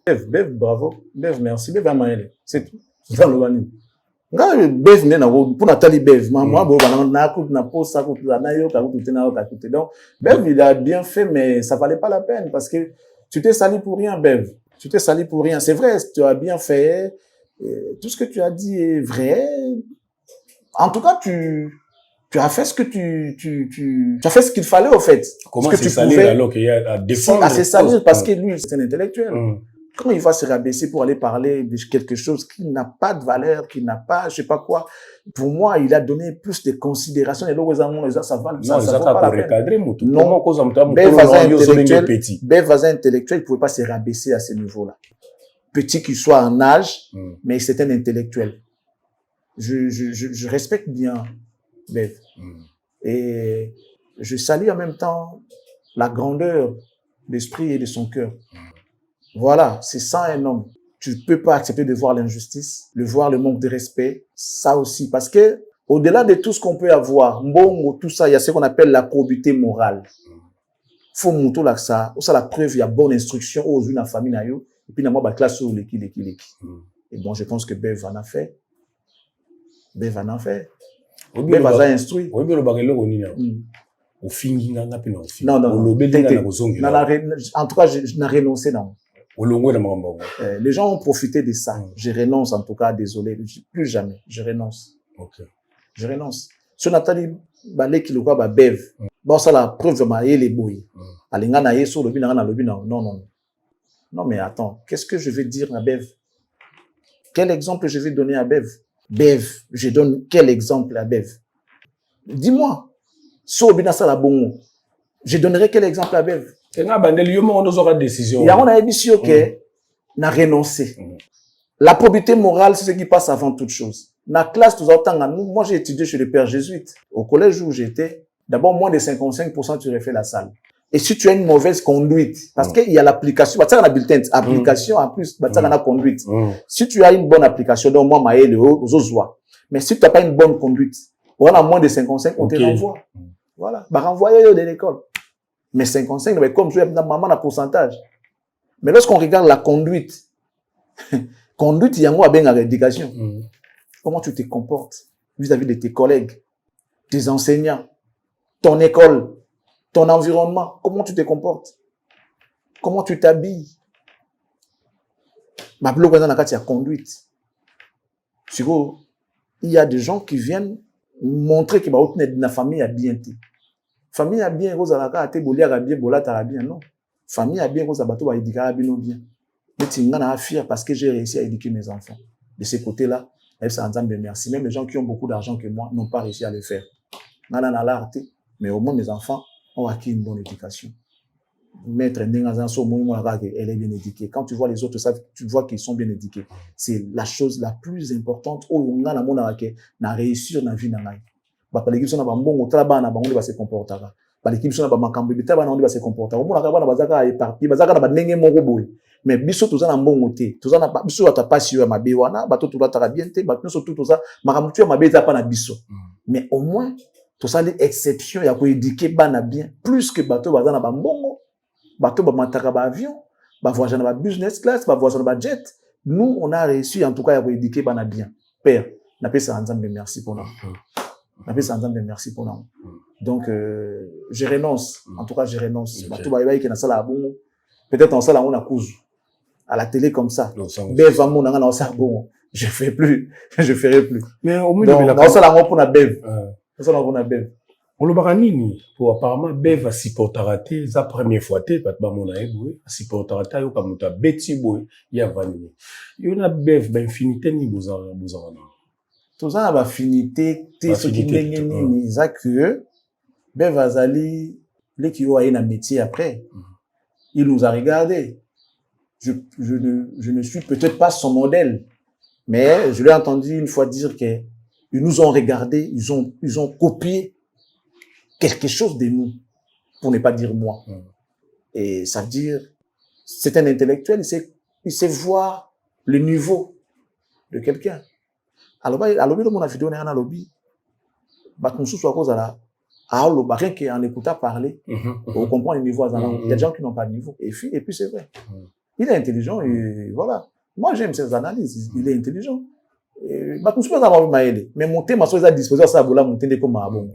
Bev, bravo. Bev, merci. Bev, Amaele. C'est tout. C'est dans le wani. Bev, pour Nathalie Bev, moi, donc, Bev, il a bien fait, mais ça valait pas la peine parce que tu t'es sali pour rien, Bev. Tu t'es sali pour rien. C'est vrai, tu as bien fait. Tout ce que tu as dit est vrai. En tout cas, tu as fait ce que tu as fait ce qu'il fallait au fait. Comment c'est salir alors qu'il y a à défendre? C'est salir parce que lui, c'est un intellectuel. Comment il va se rabaisser pour aller parler de quelque chose qui n'a pas de valeur, qui n'a pas, je sais pas quoi. Pour moi, il a donné plus de considération. Et là, ça va pas la peine. Non, Bev Vazin intellectuel, il pouvait pas se rabaisser à ce niveau-là. Petit qu'il soit en âge, mais c'est un intellectuel. Je respecte bien Bev. Et je salue en même temps la grandeur d'esprit et de son cœur. Voilà, c'est ça un homme. Tu peux pas accepter de voir l'injustice, de voir le manque de respect, ça aussi. Parce que, au-delà de tout ce qu'on peut avoir, mbongo, tout ça, il y a ce qu'on appelle la probité morale. Faut monter là que ça, ou ça la preuve, il y a bonne instruction, aux une famille na yo, et puis, na classe ou leki. Et bon, je pense que Bev en a fait. Bev en a fait. Bev a instruit. Non, non. En tout cas, je n'ai renoncé, non. Les gens ont profité de ça. Je renonce, en tout cas, désolé. Plus jamais. Je renonce. Okay. Je renonce. Si Nathalie Balé qui le voit, Bev. Bon, ça, la preuve de ma les bouilles. Alingana yeso, le binana, le binana. Non. Non, mais attends. Qu'est-ce que je vais dire à Bev? Quel exemple je vais donner à Bev? Bev, je donne quel exemple à Bev? Dis-moi. So bina ça la bon. Je donnerai quel exemple à Bev? Il y a une décision. Il y a une émission qui n'a renoncé. La probité morale, c'est ce qui passe avant toute chose. Dans la classe, moi j'ai étudié chez le père jésuite. Au collège où j'étais, d'abord moins de 55% tu refais la salle. Et si tu as une mauvaise conduite, parce qu'il y a l'application, application en plus, la conduite. Si tu as une bonne application, donc moi, maïe, mais si tu n'as pas une bonne conduite, voilà, moins de 55, on te renvoie. Voilà. Bah, renvoyer de l'école. Mais 55, mais comme je dis, maman, a pourcentage. Mais lorsqu'on regarde la conduite, conduite, il y a moi bien l'éducation. Comment tu te comportes vis-à-vis de tes collègues, tes enseignants, ton école, ton environnement, comment tu te comportes? Comment tu t'habilles? Ma blog dans la conduite. Il y a des gens qui viennent montrer que la famille a bien été. Famille a bien, rose à la carte, bolia a bien, bola a bien, non. Famille a bien, rose à bateau, a éduqué a bien. Mais tu n'en fier parce que j'ai réussi à éduquer mes enfants. De ce côté-là, merci. Même les gens qui ont beaucoup d'argent que moi n'ont pas réussi à le faire. Mais au moins mes enfants ont acquis une bonne éducation. Maître elle est bien éduquée. Quand tu vois les autres, tu vois qu'ils sont bien éduqués. C'est la chose la plus importante où on a réussi dans la vie. Par l'équipe, on a bon travail, on va se comporter. Par l'équipe, on a bon travail, on va se comporter. On a éparpillé, mais biso tous en bon côté, tous en a biso à pas sur ma béwana, bateau tout va bien, bateau surtout tous ça, maramutu ma béza pas na biso. Mais au moins, tout ça les exceptions, il y a quoi éduquer bana bien, plus que bateau bazana ba mbongo, bateau ba mataka ba avion, ba voyage na ba business class, ba voyage na ba jet. Nous, on a réussi en tout cas à éduquer bana bien. Père, n'a pas ça ensemble, merci pour nous. N'a pas ça ensemble, merci pour nous. Donc, je renonce. En tout cas, je renonce. Bateau ba qui na sala à bon. Peut-être en sala on a cousu. À la télé comme ça. Bev amour n'a pas ça bon. Je fais plus. Je ferai plus. Mais au moins, donc, on sala on pour na bev. On sala on na bev. On le baranini pour apparemment bev a supporter raté sa première fois té pas ba mon aïe supporter raté yo comme ta beti boy ya vanini. Yo na bev ba infinité ni bozana. Tout ça ba finité té ce qui ndenge ni za que bev azali les qui ont un métier après. Il nous a regardé. Je ne suis peut-être pas son modèle, mais je l'ai entendu une fois dire qu'ils nous ont regardé, ils ont copié quelque chose de nous, pour ne pas dire moi. Et ça veut dire, c'est un intellectuel, il sait voir le niveau de quelqu'un. Alors, le monde a vidéo, on a un lobby, soit cause à la, rien qu'en écoutant parler, on comprend le niveau. Il y a des gens qui n'ont pas de niveau. Et puis c'est vrai. Il est intelligent et voilà. Moi, j'aime ses analyses. Il est intelligent. Mais mon thème, c'est à disposition, ça, voilà, mon thème comme un bon.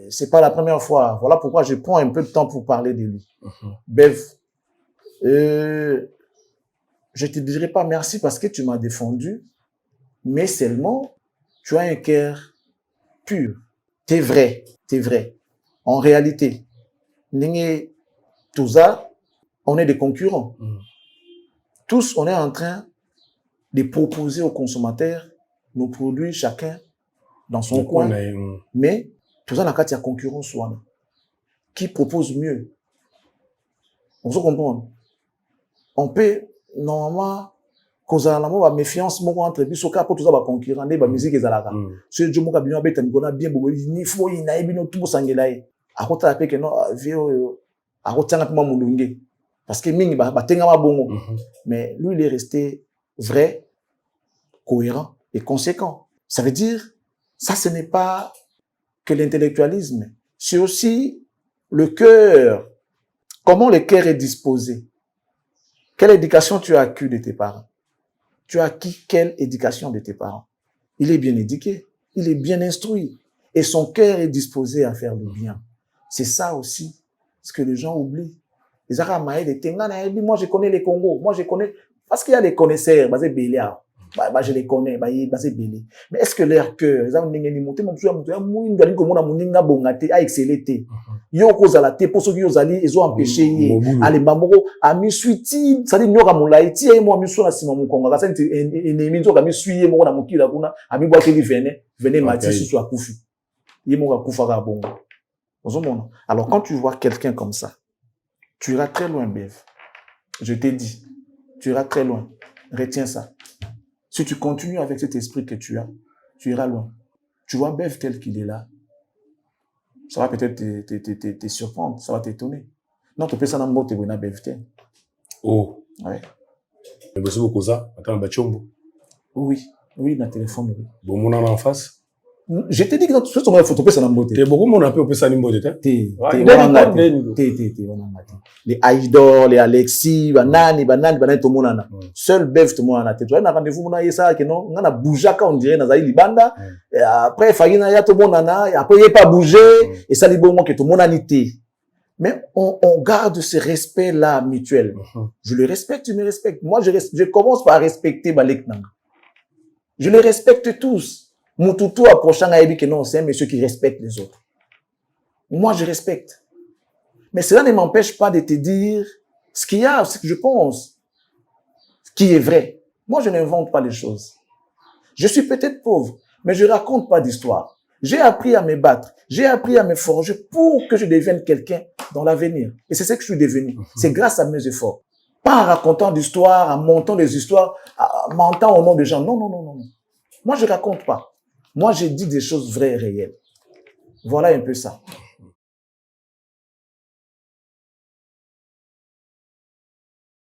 C'est pas la première fois. Voilà pourquoi je prends un peu de temps pour parler de lui. Bev, je te dirai pas merci parce que tu m'as défendu, mais seulement, tu as un cœur pur. T'es vrai. En réalité, tout ça, on est des concurrents. Tous, on est en train de proposer aux consommateurs nos produits, chacun dans son coin. Mais tout ça, il y a concurrence. Qui propose mieux? On se comprend. On peut, normalement, cause à la méfiance, entre bis au cas pour tout ça, concurrent, des musique et zalaka. Ce que je m'en bien bête, on a bien beaucoup, il faut, il n'a pas tout s'engueuler. À côté de la que non, vieux, à côté de la monde. Parce que mingi tenga bongo. Mais lui, il est resté vrai, cohérent et conséquent. Ça veut dire, ça, ce n'est pas que l'intellectualisme. C'est aussi le cœur. Comment le cœur est disposé? Quelle éducation tu as acquis de tes parents? Tu as acquis quelle éducation de tes parents? Il est bien éduqué. Il est bien instruit. Et son cœur est disposé à faire le bien. C'est ça aussi, ce que les gens oublient. Les Arabes, moi je connais les Congos, moi je connais, parce qu'il y a des connaisseurs, basé Bélia, je les connais, basé Bélé. Mais est-ce que leur cœur, ils ont une monté, mon soeur, mon doit dire que mon amour bongate a excellé. Yo cause à la té, pour ceux qui ont allé, ils ont empêché, allez, mamoro, a mis suiti, ça dit, nyoka moulaïti, et moi, mis sur la cima, mon congo, ça dit, et a mis suié, mon amour qui la kuna, a mis boité, venez, Mathieu, sur la koufi. Il m'a koufara bongo. Alors, quand tu vois quelqu'un comme ça, tu iras très loin, Bev. Je t'ai dit, tu iras très loin. Retiens ça. Si tu continues avec cet esprit que tu as, tu iras loin. Tu vois Bev tel qu'il est là, ça va peut-être te surprendre, ça va t'étonner. Non, tu peux ça dans le mot, tu es Bev. Oh. Ouais. Mais vous savez ça? Attends, Bachombo. Oui, dans le téléphone, oui. Bon, mon en face? Je te dis que dans tout ce monde, il faut trouver ça dans la beauté. T'es beaucoup mon appel au Pessa Nimbo, les Aïdor, les Alexis, banani, tout le monde en a. Seul Bev, tout le monde en a. Tu vois, on a rendez-vous, on a ça, que non, on a bougé quand on dirait, dans Zaï Libanda. Après, Fagina, y a tout le monde en a. Après, il n'y a pas bougé. Et ça, les bons mots que tout le monde en a été. Mais on garde ce respect-là mutuel. Je le respecte, tu me respectes. Moi, je commence par respecter Balek Nanga. Je les respecte tous. Moutoutou approchant à Ebi que non, c'est un monsieur qui respecte les autres. Moi, je respecte. Mais cela ne m'empêche pas de te dire ce qu'il y a, ce que je pense, ce qui est vrai. Moi, je n'invente pas les choses. Je suis peut-être pauvre, mais je raconte pas d'histoire. J'ai appris à me battre. J'ai appris à me forger pour que je devienne quelqu'un dans l'avenir. Et c'est ce que je suis devenu. C'est grâce à mes efforts. Pas en racontant d'histoires, en montant des histoires, en mentant au nom des gens. Non, non, non, non. Moi, je raconte pas. Moi, j'ai dit des choses vraies et réelles. Voilà un peu ça.